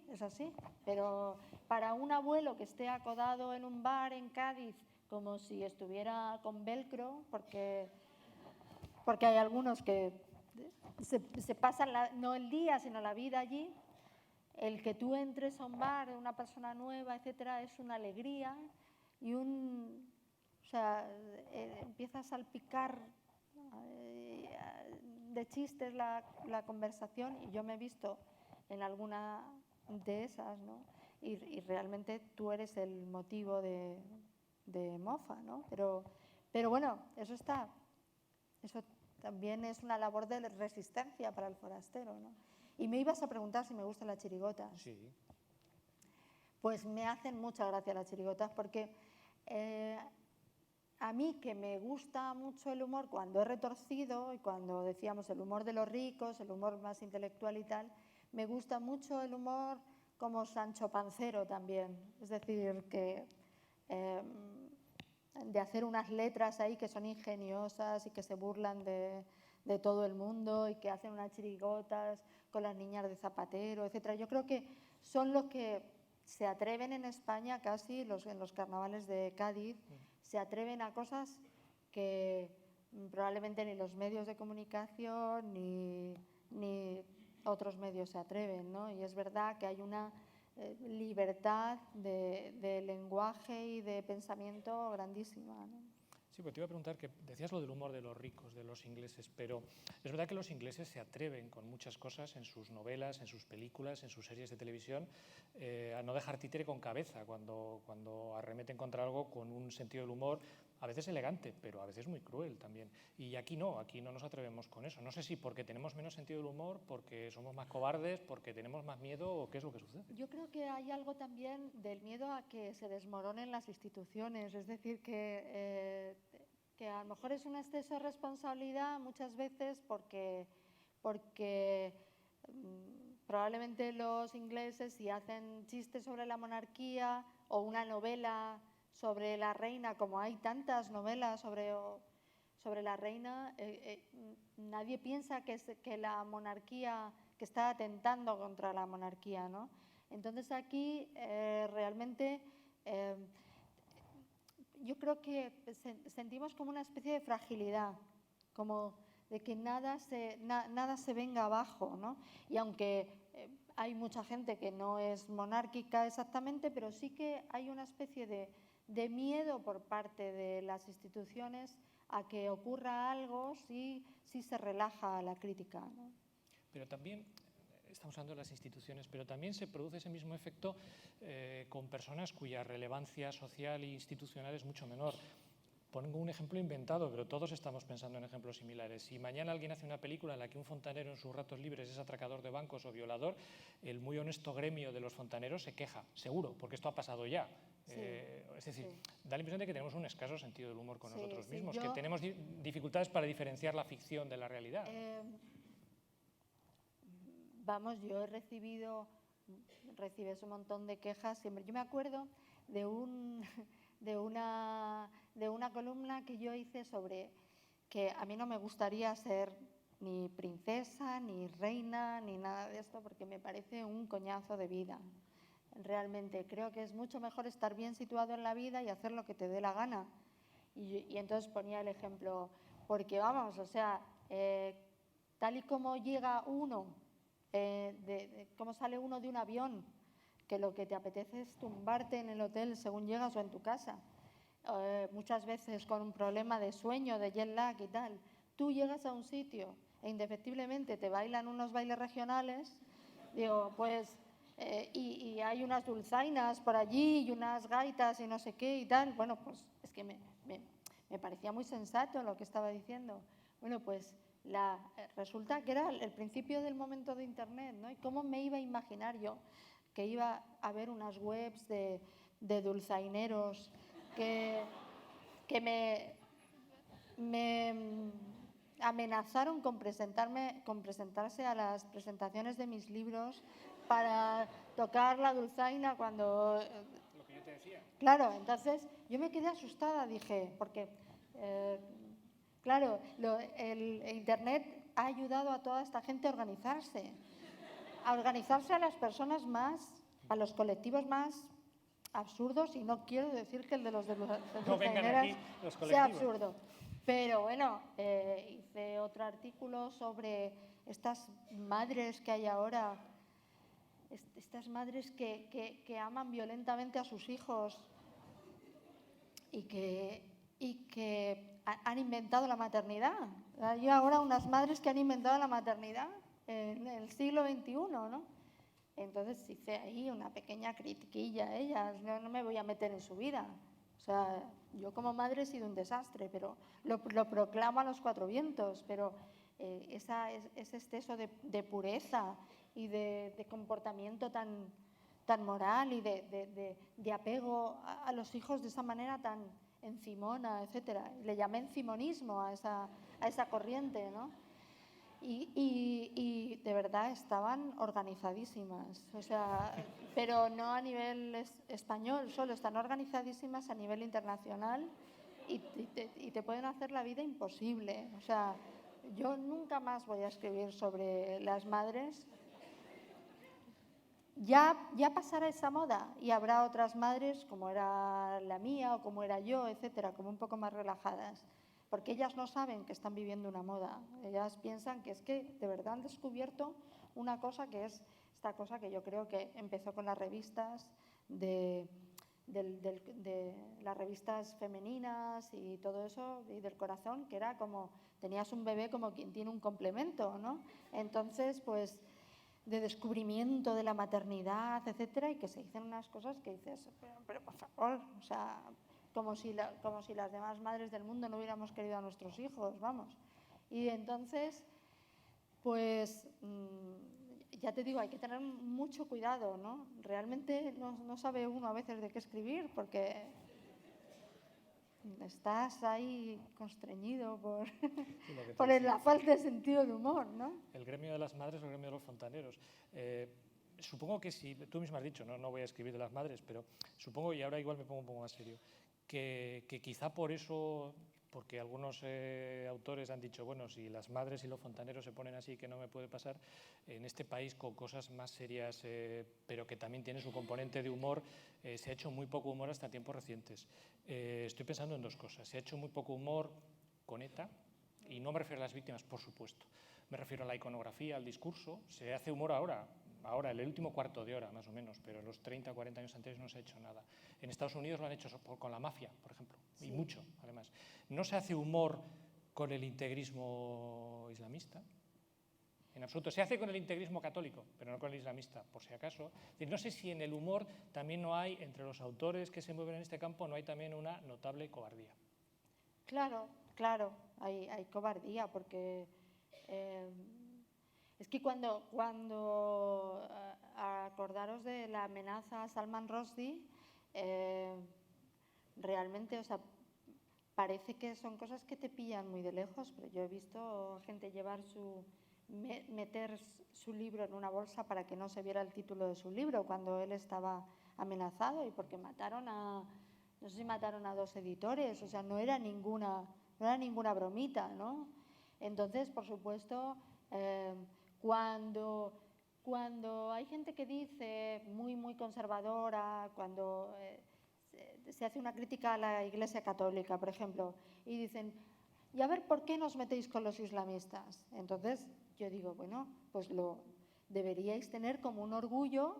pero para un abuelo que esté acodado en un bar en Cádiz como si estuviera con velcro, porque hay algunos que se pasan no el día, sino la vida allí, el que tú entres a un bar, una persona nueva, etcétera, es una alegría y empieza a salpicar de chistes la conversación, y yo me he visto en alguna de esas, ¿no? Y realmente tú eres el motivo de mofa, ¿no? Pero bueno, eso también es una labor de resistencia para el forastero, ¿no? Y me ibas a preguntar si me gustan las chirigotas.
Sí.
Pues me hacen mucha gracia las chirigotas porque a mí, que me gusta mucho el humor cuando es retorcido y cuando decíamos el humor de los ricos, el humor más intelectual y tal, me gusta mucho el humor como Sancho Pancero también. Es decir, que de hacer unas letras ahí que son ingeniosas y que se burlan de todo el mundo y que hacen unas chirigotas con las niñas de Zapatero, etcétera. Yo creo que son los que se atreven en España casi, en los carnavales de Cádiz, se atreven a cosas que probablemente ni los medios de comunicación ni otros medios se atreven, ¿no? Y es verdad que hay una libertad de lenguaje y de pensamiento grandísima, ¿no?
Sí, pues te iba a preguntar, que decías lo del humor de los ricos, de los ingleses, pero es verdad que los ingleses se atreven con muchas cosas en sus novelas, en sus películas, en sus series de televisión, a no dejar títere con cabeza cuando arremeten contra algo con un sentido del humor, a veces elegante, pero a veces muy cruel también. Y aquí no nos atrevemos con eso. No sé si porque tenemos menos sentido del humor, porque somos más cobardes, porque tenemos más miedo, o qué es lo que sucede.
Yo creo que hay algo también del miedo a que se desmoronen las instituciones, es decir, que a lo mejor es un exceso de responsabilidad muchas veces porque probablemente los ingleses, si hacen chistes sobre la monarquía o una novela sobre la reina, como hay tantas novelas sobre la reina, nadie piensa que la monarquía, que está atentando contra la monarquía, ¿no? Entonces aquí realmente yo creo que sentimos como una especie de fragilidad, como de que nada se venga abajo, ¿no? Y aunque hay mucha gente que no es monárquica exactamente, pero sí que hay una especie de miedo por parte de las instituciones a que ocurra algo si se relaja la crítica, ¿no?
Pero también, estamos hablando de las instituciones, pero también se produce ese mismo efecto con personas cuya relevancia social e institucional es mucho menor. Pongo un ejemplo inventado, pero todos estamos pensando en ejemplos similares. Si mañana alguien hace una película en la que un fontanero en sus ratos libres es atracador de bancos o violador, el muy honesto gremio de los fontaneros se queja, seguro, porque esto ha pasado ya.
Sí,
es decir,
sí.
Da la impresión de que tenemos un escaso sentido del humor con
Sí,
nosotros
sí,
mismos, que tenemos dificultades para diferenciar la ficción de la realidad.
Vamos, yo recibes un montón de quejas siempre. Yo me acuerdo de una columna que yo hice sobre que a mí no me gustaría ser ni princesa, ni reina, ni nada de esto, porque me parece un coñazo de vida. Realmente creo que es mucho mejor estar bien situado en la vida y hacer lo que te dé la gana. Y entonces ponía el ejemplo, porque vamos, o sea, tal y como llega uno, cómo sale uno de un avión, que lo que te apetece es tumbarte en el hotel según llegas o en tu casa, muchas veces con un problema de sueño, de jet lag y tal. Tú llegas a un sitio e indefectiblemente te bailan unos bailes regionales, digo, pues, y hay unas dulzainas por allí y unas gaitas y no sé qué y tal. Bueno, pues es que me parecía muy sensato lo que estaba diciendo. Bueno, pues resulta que era el principio del momento de Internet, ¿no? ¿Y cómo me iba a imaginar yo que iba a haber unas webs de dulzaineros que me amenazaron con presentarse a las presentaciones de mis libros para tocar la dulzaina cuando...
Lo que yo te decía.
Claro, entonces yo me quedé asustada, dije, porque... Claro, el Internet ha ayudado a toda esta gente a organizarse. a organizarse a las personas más, a los colectivos más absurdos, y no quiero decir que el de los
No vengan aquí los colectivos.
sea absurdo. Pero bueno, hice otro artículo sobre estas madres que hay ahora, estas madres que aman violentamente a sus hijos y que han inventado la maternidad. Hay ahora unas madres que han inventado la maternidad en el siglo XXI, ¿no? Entonces hice ahí una pequeña critiquilla a ellas, no me voy a meter en su vida. O sea, yo como madre he sido un desastre, pero lo proclamo a los cuatro vientos, pero ese exceso de pureza y de comportamiento tan moral y de apego a los hijos de esa manera tan encimona, etcétera. Le llamé encimonismo a esa corriente, ¿no? Y de verdad estaban organizadísimas, o sea, pero no a nivel español solo, están organizadísimas a nivel internacional y te pueden hacer la vida imposible. O sea, yo nunca más voy a escribir sobre las madres. Ya pasará esa moda y habrá otras madres como era la mía o como era yo, etcétera, como un poco más relajadas. Porque ellas no saben que están viviendo una moda. Ellas piensan que es que de verdad han descubierto una cosa que es esta cosa que yo creo que empezó con las revistas de las revistas femeninas y todo eso, y del corazón, que era como, tenías un bebé como quien tiene un complemento, ¿no? Entonces, pues, de descubrimiento de la maternidad, etcétera, y que se dicen unas cosas que dices, pero por favor, o sea, como si las demás madres del mundo no hubiéramos querido a nuestros hijos, vamos. Y entonces, pues, ya te digo, hay que tener mucho cuidado, ¿no? Realmente no sabe uno a veces de qué escribir, porque estás ahí constreñido por la falta de sentido de humor, ¿no?
El gremio de las madres o el gremio de los fontaneros. Supongo que si, tú misma has dicho, no voy a escribir de las madres, pero supongo, y ahora igual me pongo un poco más serio, que quizá por eso, porque algunos autores han dicho, bueno, si las madres y los fontaneros se ponen así, que no me puede pasar, en este país con cosas más serias, pero que también tiene su componente de humor, se ha hecho muy poco humor hasta tiempos recientes. Estoy pensando en dos cosas. Se ha hecho muy poco humor con ETA, y no me refiero a las víctimas, por supuesto. Me refiero a la iconografía, al discurso. Se hace humor ahora, en el último cuarto de hora, más o menos, pero en los 30 o 40 años anteriores no se ha hecho nada. En Estados Unidos lo han hecho con la mafia, por ejemplo, sí. Y mucho, además. No se hace humor con el integrismo islamista, en absoluto. Se hace con el integrismo católico, pero no con el islamista, por si acaso. No sé si en el humor también no hay, entre los autores que se mueven en este campo, no hay también una notable cobardía.
Claro, hay cobardía, porque es que cuando acordaros de la amenaza a Salman Rushdie, realmente, o sea, parece que son cosas que te pillan muy de lejos, pero yo he visto gente meter su libro en una bolsa para que no se viera el título de su libro cuando él estaba amenazado, y porque no sé si mataron a 2 editores, o sea, no era ninguna bromita, ¿no? Entonces, por supuesto, cuando hay gente que dice muy conservadora, cuando se hace una crítica a la Iglesia Católica, por ejemplo, y dicen, y a ver, ¿por qué nos metéis con los islamistas? Entonces, yo digo, bueno, pues deberíais tener como un orgullo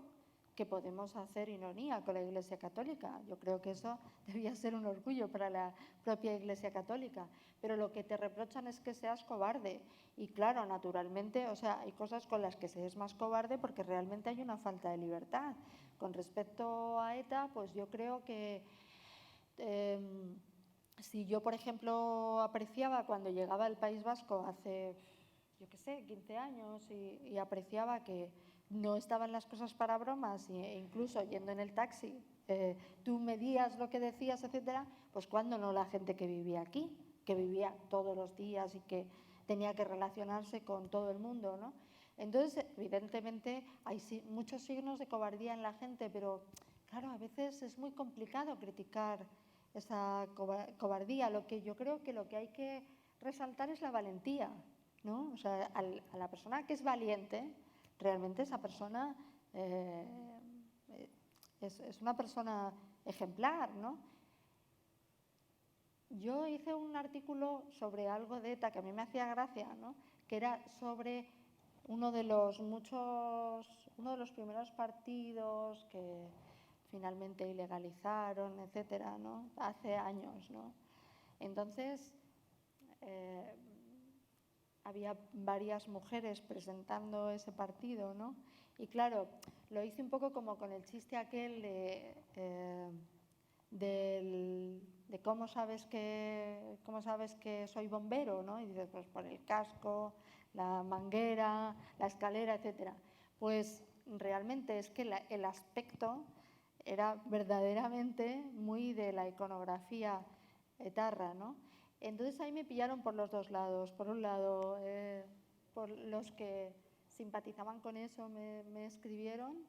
que podemos hacer ironía con la Iglesia Católica. Yo creo que eso debía ser un orgullo para la propia Iglesia Católica. Pero lo que te reprochan es que seas cobarde. Y claro, naturalmente, o sea, hay cosas con las que se es más cobarde porque realmente hay una falta de libertad. Con respecto a ETA, pues yo creo que si yo, por ejemplo, apreciaba cuando llegaba al País Vasco hace, yo qué sé, 15 años y apreciaba que no estaban las cosas para bromas, e incluso yendo en el taxi, tú medías lo que decías, etcétera, pues cuando no la gente que vivía aquí, que vivía todos los días y que tenía que relacionarse con todo el mundo, ¿no? Entonces, evidentemente, hay muchos signos de cobardía en la gente, pero claro, a veces es muy complicado criticar esa cobardía. Yo creo que lo que hay que resaltar es la valentía, ¿no? O sea, a la persona que es valiente realmente esa persona es una persona ejemplar, ¿no? Yo hice un artículo sobre algo de ETA que a mí me hacía gracia, ¿no? Que era sobre uno de los primeros partidos que finalmente ilegalizaron, etcétera, ¿no? Hace años, ¿no? Entonces, había varias mujeres presentando ese partido, ¿no? Y claro, lo hice un poco como con el chiste aquel de cómo sabes que soy bombero, ¿no? Y dices, pues por el casco, la manguera, la escalera, etcétera. Pues realmente es que el aspecto era verdaderamente muy de la iconografía etarra, ¿no? Entonces ahí me pillaron por los dos lados. Por un lado, por los que simpatizaban con eso me escribieron,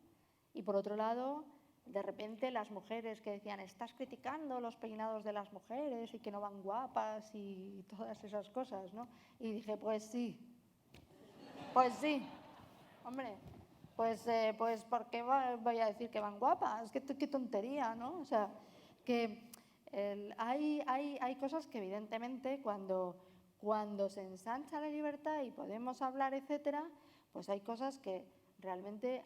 y por otro lado, de repente las mujeres que decían, estás criticando los peinados de las mujeres y que no van guapas y todas esas cosas, ¿no? Y dije, pues sí, hombre, pues ¿por qué voy a decir que van guapas? Qué tontería, ¿no? O sea, que hay cosas que evidentemente cuando se ensancha la libertad y podemos hablar, etcétera, pues hay cosas que realmente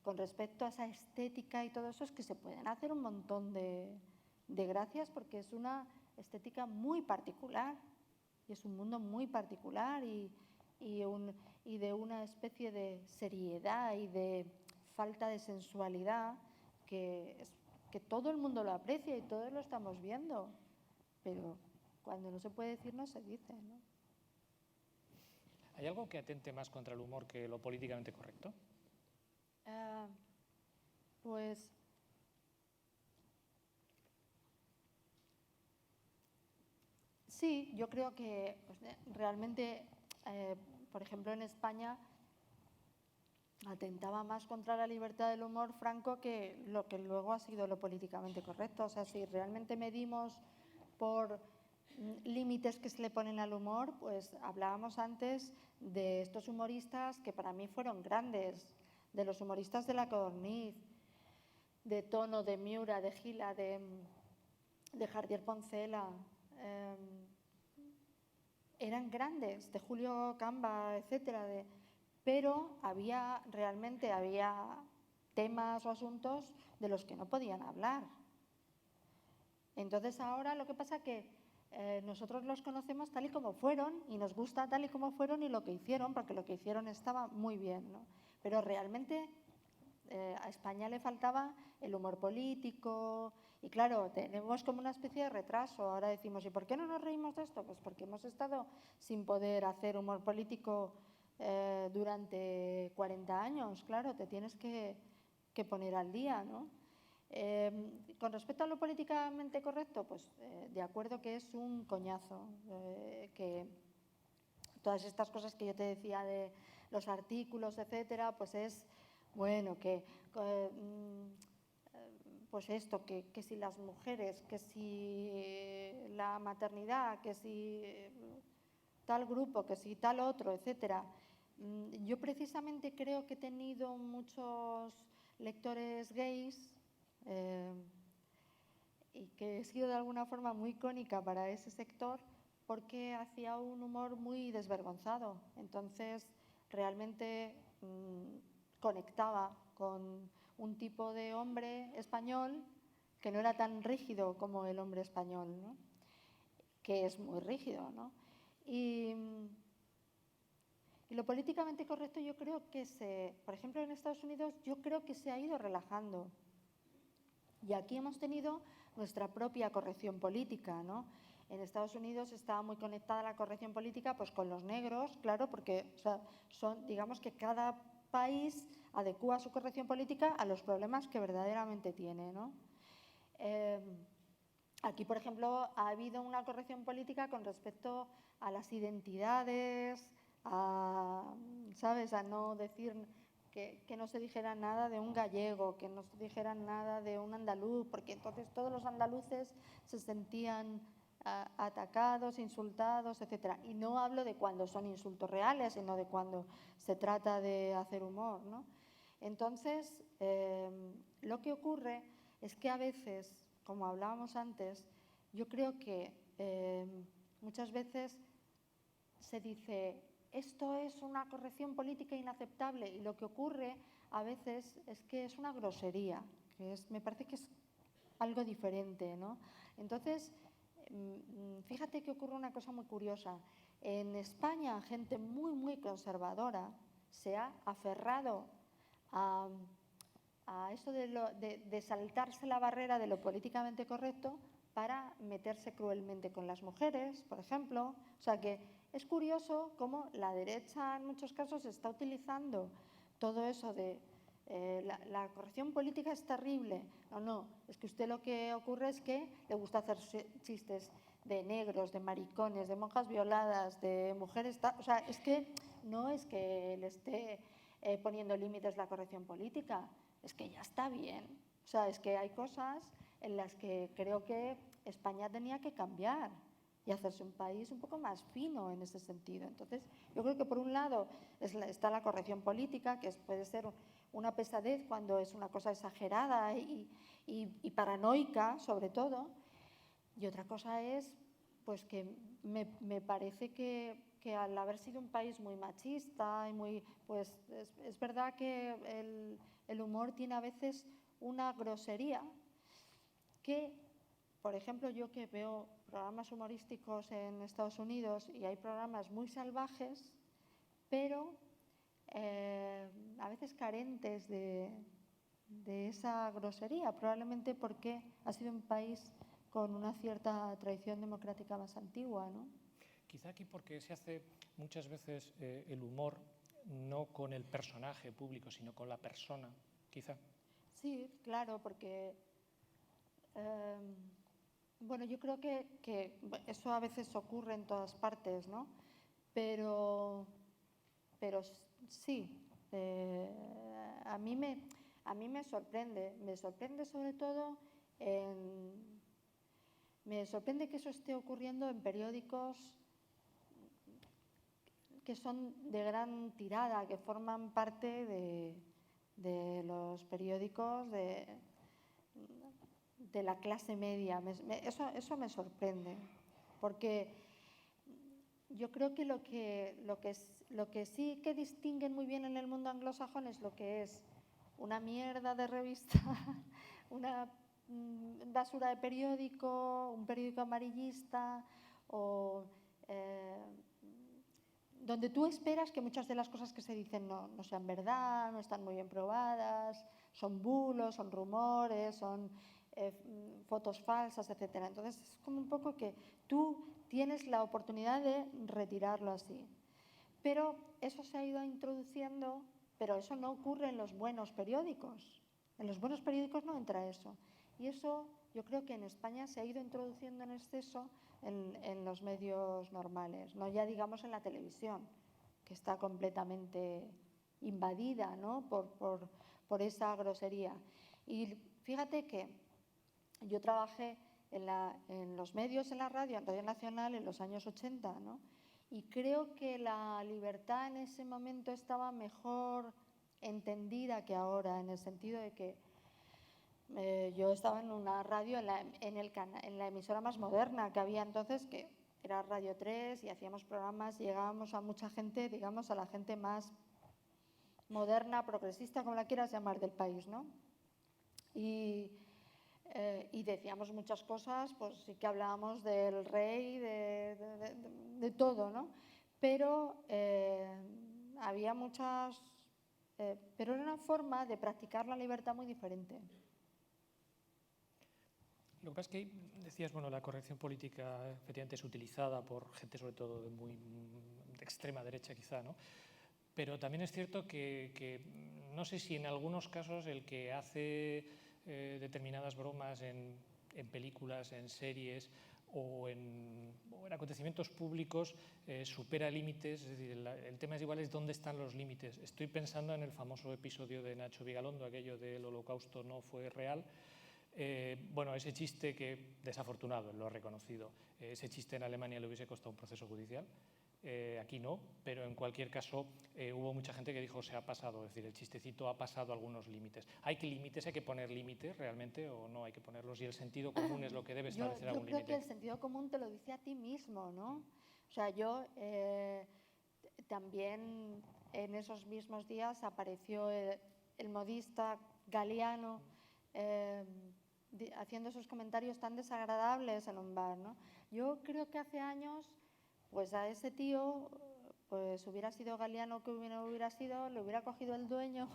con respecto a esa estética y todo eso es que se pueden hacer un montón de gracias, porque es una estética muy particular y es un mundo muy particular y de una especie de seriedad y de falta de sensualidad que todo el mundo lo aprecia y todos lo estamos viendo, pero cuando no se puede decir no se dice, ¿no?
¿Hay algo que atente más contra el humor que lo políticamente correcto?
Pues sí, yo creo que pues, realmente, por ejemplo, en España atentaba más contra la libertad del humor Franco que lo que luego ha sido lo políticamente correcto. O sea, si realmente medimos por límites que se le ponen al humor, pues hablábamos antes de estos humoristas que para mí fueron grandes, de los humoristas de La Codorniz, de Tono, de Miura, de Gila, de Jardier Poncela, eran grandes, de Julio Camba, etcétera, pero había temas o asuntos de los que no podían hablar. Entonces ahora lo que pasa es que nosotros los conocemos tal y como fueron y nos gusta tal y como fueron y lo que hicieron, porque lo que hicieron estaba muy bien, ¿no? Pero realmente a España le faltaba el humor político y claro, tenemos como una especie de retraso. Ahora decimos, ¿y por qué no nos reímos de esto? Pues porque hemos estado sin poder hacer humor político durante 40 años, claro, te tienes que poner al día, ¿no? Con respecto a lo políticamente correcto, pues de acuerdo que es un coñazo, que todas estas cosas que yo te decía de los artículos, etcétera, pues es, bueno, pues esto, que si las mujeres, que si la maternidad, que si tal grupo, que si tal otro, etcétera. Yo precisamente creo que he tenido muchos lectores gays y que he sido de alguna forma muy icónica para ese sector porque hacía un humor muy desvergonzado. Entonces, realmente conectaba con un tipo de hombre español que no era tan rígido como el hombre español, ¿no? Que es muy rígido, ¿no? Y lo políticamente correcto yo creo que por ejemplo en Estados Unidos, yo creo que se ha ido relajando. Y aquí hemos tenido nuestra propia corrección política, ¿no? En Estados Unidos estaba muy conectada la corrección política pues con los negros, claro, porque o sea, digamos que cada país adecúa su corrección política a los problemas que verdaderamente tiene, ¿no? Aquí, por ejemplo, ha habido una corrección política con respecto a las identidades, ¿sabes? A no decir que no se dijera nada de un gallego, que no se dijera nada de un andaluz, porque entonces todos los andaluces se sentían atacados, insultados, etc. Y no hablo de cuando son insultos reales, sino de cuando se trata de hacer humor, ¿no? Entonces, lo que ocurre es que a veces, como hablábamos antes, yo creo que muchas veces se dice, esto es una corrección política inaceptable, y lo que ocurre a veces es que es una grosería, me parece que es algo diferente, ¿no? Entonces, fíjate que ocurre una cosa muy curiosa. En España, gente muy, muy conservadora se ha aferrado a eso de saltarse la barrera de lo políticamente correcto para meterse cruelmente con las mujeres, por ejemplo. O sea que es curioso cómo la derecha en muchos casos está utilizando todo eso de la corrección política es terrible. No, es que usted lo que ocurre es que le gusta hacer chistes de negros, de maricones, de monjas violadas, de mujeres... O sea, es que no es que le esté poniendo límites la corrección política, es que ya está bien. O sea, es que hay cosas en las que creo que España tenía que cambiar y hacerse un país un poco más fino en ese sentido. Entonces, yo creo que por un lado está la corrección política, que puede ser una pesadez cuando es una cosa exagerada y paranoica, sobre todo. Y otra cosa es pues que me parece que al haber sido un país muy machista y muy, pues es verdad que el humor tiene a veces una grosería que, por ejemplo, yo que veo programas humorísticos en Estados Unidos y hay programas muy salvajes, pero a veces carentes de esa grosería, probablemente porque ha sido un país con una cierta tradición democrática más antigua, ¿no?
Quizá aquí porque se hace muchas veces el humor no con el personaje público, sino con la persona, quizá.
Sí, claro, porque bueno, yo creo que eso a veces ocurre en todas partes, ¿no? Pero sí, a mí me sorprende sobre todo, me sorprende que eso esté ocurriendo en periódicos que son de gran tirada, que forman parte de los periódicos de la clase media. Eso me sorprende, porque yo creo que lo que sí que distinguen muy bien en el mundo anglosajón es lo que es una mierda de revista, una basura de periódico, un periódico amarillista, o donde tú esperas que muchas de las cosas que se dicen no sean verdad, no están muy bien probadas, son bulos, son rumores, son fotos falsas, etc. Entonces es como un poco que tú tienes la oportunidad de retirarlo así. Pero eso se ha ido introduciendo, pero eso no ocurre en los buenos periódicos. En los buenos periódicos no entra eso. Y eso yo creo que en España se ha ido introduciendo en exceso en los medios normales, no ya digamos en la televisión, que está completamente invadida, ¿no? por esa grosería. Y fíjate que yo trabajé en los medios, en la Radio Nacional, en los años 80, ¿no? Y creo que la libertad en ese momento estaba mejor entendida que ahora, en el sentido de que yo estaba en una radio, en la emisora más moderna que había entonces, que era Radio 3, y hacíamos programas, llegábamos a mucha gente, digamos, a la gente más moderna, progresista, como la quieras llamar, del país, ¿no? Y decíamos muchas cosas, pues sí que hablábamos del rey, de todo, ¿no? Pero había muchas... pero era una forma de practicar la libertad muy diferente.
Lo que pasa es que decías, bueno, la corrección política efectivamente es utilizada por gente sobre todo de extrema derecha quizá, ¿no? Pero también es cierto que no sé si en algunos casos el que hace determinadas bromas en películas, en series o en acontecimientos públicos supera límites. Es decir, el tema es igual, es dónde están los límites. Estoy pensando en el famoso episodio de Nacho Vigalondo, aquello del holocausto no fue real, Bueno, ese chiste que, desafortunado, lo ha reconocido, ese chiste en Alemania le hubiese costado un proceso judicial. Aquí no, pero en cualquier caso hubo mucha gente que dijo se ha pasado, es decir, el chistecito ha pasado algunos límites. ¿Hay que límites, hay que poner límites realmente o no hay que ponerlos? Y el sentido común es lo que debe establecer algún límite.
Yo creo que el sentido común te lo dice a ti mismo, ¿no? O sea, yo también en esos mismos días apareció el modista Galiano haciendo esos comentarios tan desagradables en un bar, ¿no? Yo creo que hace años, pues a ese tío, pues hubiera sido Galiano que hubiera sido, le hubiera cogido el dueño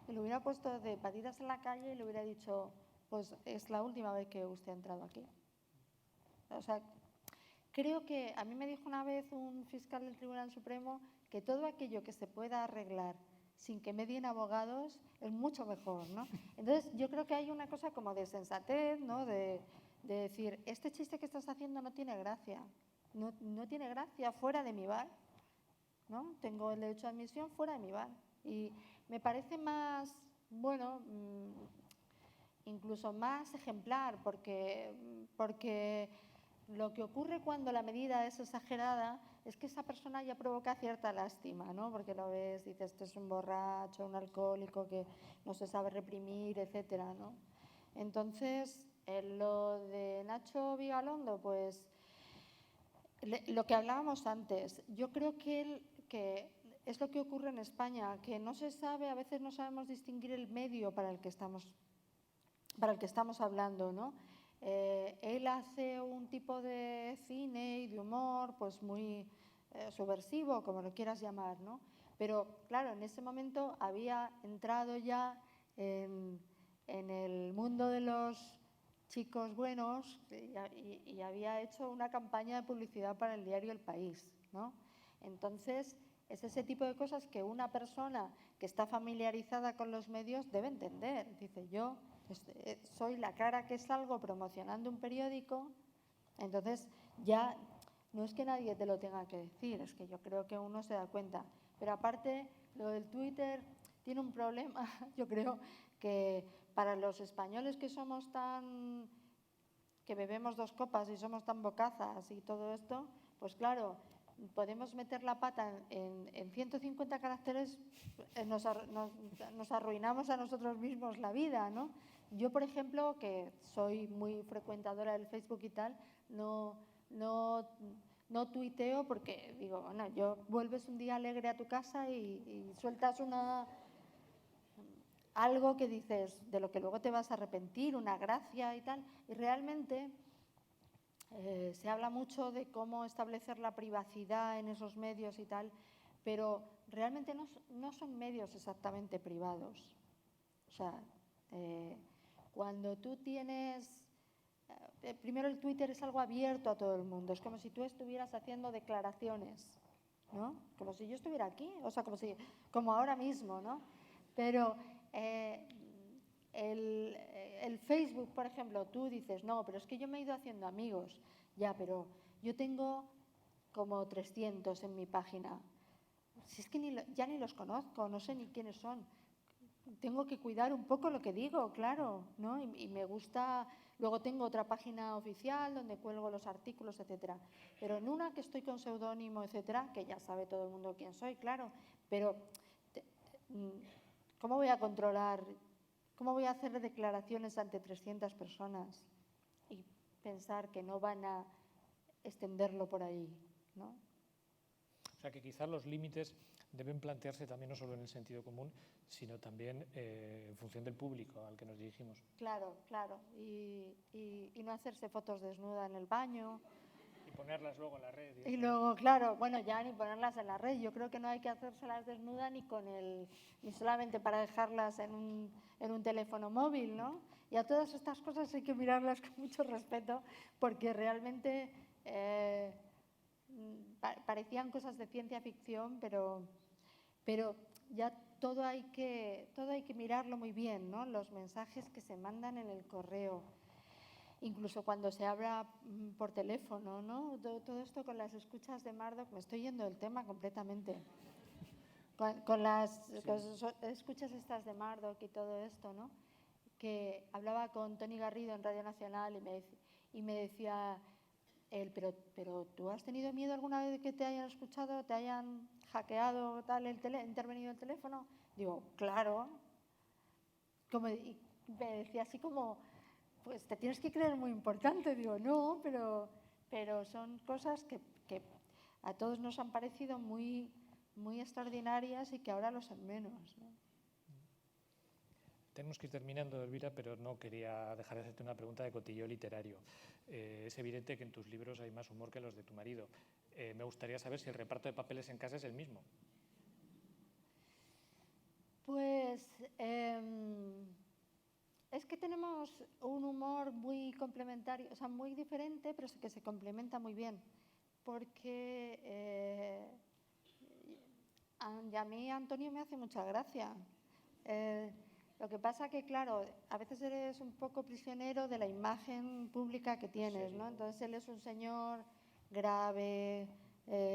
y le hubiera puesto de patitas en la calle y le hubiera dicho, pues es la última vez que usted ha entrado aquí. O sea, creo que a mí me dijo una vez un fiscal del Tribunal Supremo que todo aquello que se pueda arreglar sin que medien abogados es mucho mejor, ¿no? Entonces, yo creo que hay una cosa como de sensatez, ¿no? De decir, este chiste que estás haciendo no tiene gracia, no tiene gracia fuera de mi bar, ¿no? Tengo el derecho de admisión fuera de mi bar. Y me parece más, bueno, incluso más ejemplar, porque lo que ocurre cuando la medida es exagerada es que esa persona ya provoca cierta lástima, ¿no? Porque lo ves, dices, este es un borracho, un alcohólico que no se sabe reprimir, etcétera, ¿no? Entonces, lo de Nacho Vigalondo, pues lo que hablábamos antes, yo creo que es lo que ocurre en España, que no se sabe, a veces no sabemos distinguir el medio para el que estamos hablando, ¿no? Él hace un tipo de cine y de humor pues muy subversivo, como lo quieras llamar, ¿no? Pero claro, en ese momento había entrado ya en el mundo de los chicos buenos y había hecho una campaña de publicidad para el diario El País, ¿no? Entonces, es ese tipo de cosas que una persona que está familiarizada con los medios debe entender. Dice, yo soy la cara que salgo promocionando un periódico, entonces ya no es que nadie te lo tenga que decir, es que yo creo que uno se da cuenta. Pero aparte, lo del Twitter tiene un problema, yo creo que para los españoles que bebemos 2 copas y somos tan bocazas y todo esto, pues claro, podemos meter la pata en 150 caracteres, nos arruinamos a nosotros mismos la vida, ¿no? Yo, por ejemplo, que soy muy frecuentadora del Facebook y tal, no tuiteo porque digo, bueno, vuelves un día alegre a tu casa y sueltas algo que dices, de lo que luego te vas a arrepentir, una gracia y tal, y realmente se habla mucho de cómo establecer la privacidad en esos medios y tal, pero realmente no son medios exactamente privados. O sea, cuando tú tienes... primero, el Twitter es algo abierto a todo el mundo, es como si tú estuvieras haciendo declaraciones, ¿no? Como si yo estuviera aquí, o sea, como ahora mismo, ¿no? Pero el Facebook, por ejemplo, tú dices, no, pero es que yo me he ido haciendo amigos. Ya, pero yo tengo como 300 en mi página. Si es que ya ni los conozco, no sé ni quiénes son. Tengo que cuidar un poco lo que digo, claro, ¿no? Y me gusta... Luego tengo otra página oficial donde cuelgo los artículos, etcétera. Pero en una que estoy con seudónimo, etcétera, que ya sabe todo el mundo quién soy, claro, pero... ¿Cómo voy a controlar, cómo voy a hacer declaraciones ante 300 personas y pensar que no van a extenderlo por ahí, ¿no?
O sea que quizás los límites deben plantearse también no solo en el sentido común, sino también en función del público al que nos dirigimos.
Claro, claro. Y no hacerse fotos desnuda en el baño.
Y ponerlas luego en la red.
Y luego, claro, bueno, ya ni ponerlas en la red. Yo creo que no hay que hacérselas desnuda ni solamente para dejarlas en un teléfono móvil, ¿no? Y a todas estas cosas hay que mirarlas con mucho respeto porque realmente parecían cosas de ciencia ficción, pero ya todo hay que mirarlo muy bien, ¿no? Los mensajes que se mandan en el correo. Incluso cuando se habla por teléfono, ¿no? Todo esto con las escuchas de Murdoch, me estoy yendo del tema completamente. Con las escuchas estas de Murdoch y todo esto, ¿no? que hablaba con Toni Garrido en Radio Nacional y me decía él, pero ¿tú has tenido miedo alguna vez de que te hayan escuchado, te hayan hackeado, tal, intervenido el teléfono? Digo, claro. Y me decía así como, pues te tienes que creer muy importante. Digo, no, pero son cosas que a todos nos han parecido muy, muy extraordinarias y que ahora lo son menos, ¿no?
Tenemos que ir terminando, Elvira, pero no quería dejar de hacerte una pregunta de cotilleo literario. Es evidente que en tus libros hay más humor que los de tu marido. Me gustaría saber si el reparto de papeles en casa es el mismo.
Pues es que tenemos un humor muy complementario, o sea, muy diferente, pero que se complementa muy bien. Porque a mí Antonio me hace mucha gracia. Lo que pasa que, claro, a veces eres un poco prisionero de la imagen pública que tienes, ¿no? Entonces él es un señor grave,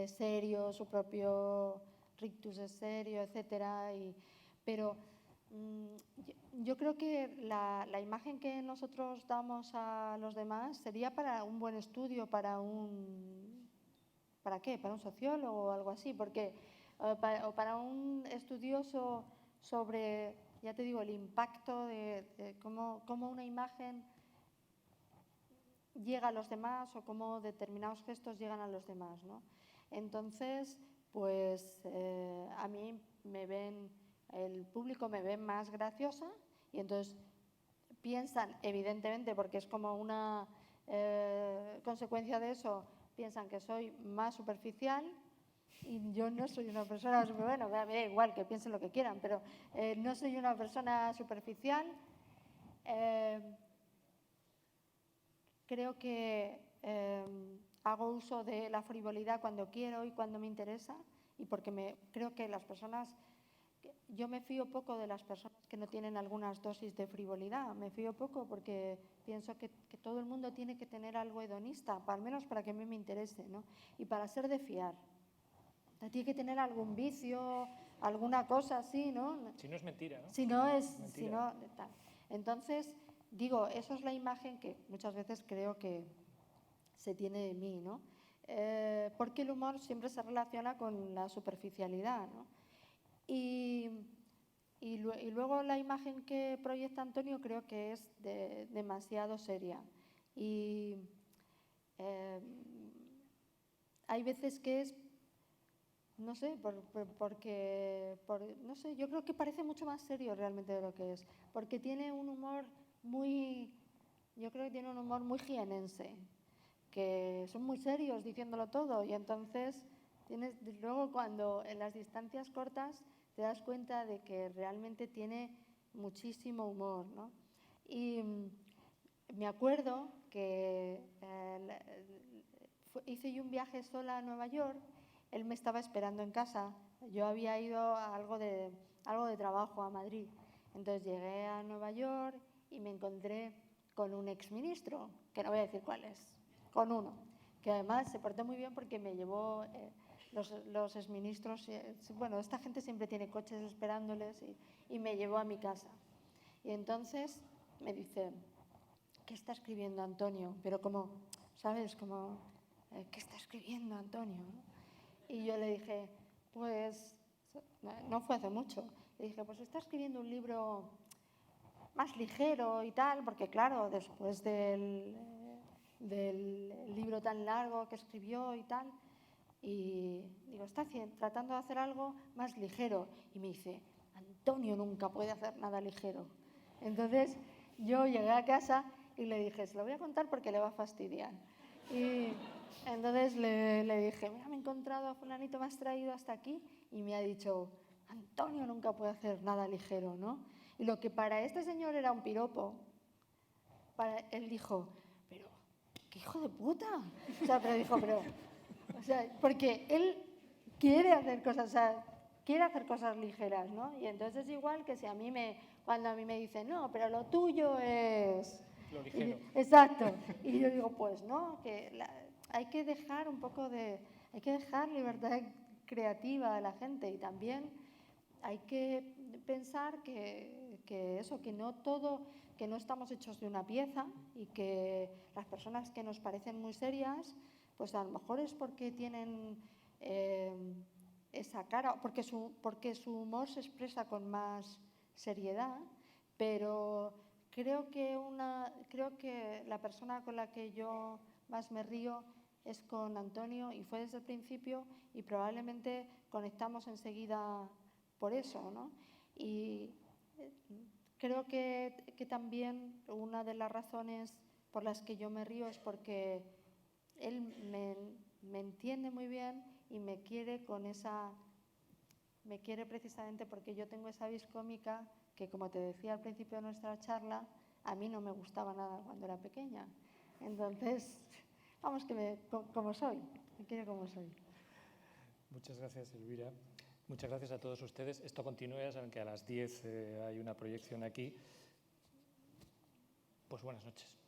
serio, su propio rictus es serio, etcétera. Pero yo creo que la imagen que nosotros damos a los demás sería para un buen estudio, ¿para qué? ¿Para un sociólogo o algo así? O para un estudioso sobre, ya te digo, el impacto de cómo una imagen llega a los demás o cómo determinados gestos llegan a los demás, ¿no? Entonces, pues a mí el público me ve más graciosa y entonces piensan, evidentemente, porque es como una consecuencia de eso, piensan que soy más superficial y yo no soy una persona, bueno, me da igual que piensen lo que quieran, pero no soy una persona superficial. Creo que hago uso de la frivolidad cuando quiero y cuando me interesa y porque creo que yo me fío poco de las personas que no tienen algunas dosis de frivolidad, me fío poco porque pienso que todo el mundo tiene que tener algo hedonista, al menos para que a mí me interese, ¿no? Y para ser de fiar. Tiene que tener algún vicio, alguna cosa así, ¿no?
Si no es mentira, ¿no?
Si no es
mentira.
Si no, tal. Entonces, digo, eso es la imagen que muchas veces creo que se tiene de mí, ¿no? Porque el humor siempre se relaciona con la superficialidad, ¿no? Y luego la imagen que proyecta Antonio creo que es demasiado seria. Y hay veces que es, no sé, no sé, yo creo que parece mucho más serio realmente de lo que es, porque tiene un humor yo creo que tiene un humor muy jienense, que son muy serios diciéndolo todo y entonces luego cuando en las distancias cortas te das cuenta de que realmente tiene muchísimo humor, ¿no? Y me acuerdo que hice yo un viaje sola a Nueva York, él me estaba esperando en casa, yo había ido a algo de trabajo a Madrid, entonces llegué a Nueva York y me encontré con un exministro, que no voy a decir cuál es, con uno, que además se portó muy bien porque me llevó los exministros, bueno, esta gente siempre tiene coches esperándoles y me llevó a mi casa. Y entonces me dice, ¿qué está escribiendo Antonio? Pero como, ¿sabes? Como, ¿qué está escribiendo Antonio? Y yo le dije, pues, no fue hace mucho, le dije, pues está escribiendo un libro más ligero y tal, porque claro, después del libro tan largo que escribió y tal, y digo, está tratando de hacer algo más ligero. Y me dice, Antonio nunca puede hacer nada ligero. Entonces yo llegué a casa y le dije, se lo voy a contar porque le va a fastidiar. Y entonces le dije, mira, me he encontrado a fulanito, me has traído hasta aquí y me ha dicho, Antonio nunca puede hacer nada ligero, ¿no? Y lo que para este señor era un piropo, él dijo, pero, ¿qué hijo de puta? O sea, porque él quiere hacer cosas ligeras, ¿no? Y entonces es igual que si cuando a mí me dicen, no, pero lo tuyo es...
Lo ligero.
Exacto. Y yo digo, pues no, que hay que dejar libertad creativa a la gente y también hay que pensar que no todo que no estamos hechos de una pieza y que las personas que nos parecen muy serias, pues a lo mejor es porque tienen esa cara, porque su humor se expresa con más seriedad, pero creo que la persona con la que yo más me río es con Antonio, y fue desde el principio, y probablemente conectamos enseguida por eso, ¿no? Y creo que también una de las razones por las que yo me río es porque él me entiende muy bien y me quiere precisamente porque yo tengo esa vis cómica que, como te decía al principio de nuestra charla, a mí no me gustaba nada cuando era pequeña. Entonces, vamos, como soy, me quiere como soy.
Muchas gracias, Elvira. Muchas gracias a todos ustedes. Esto continúa, saben que a las 10 hay una proyección aquí. Pues buenas noches.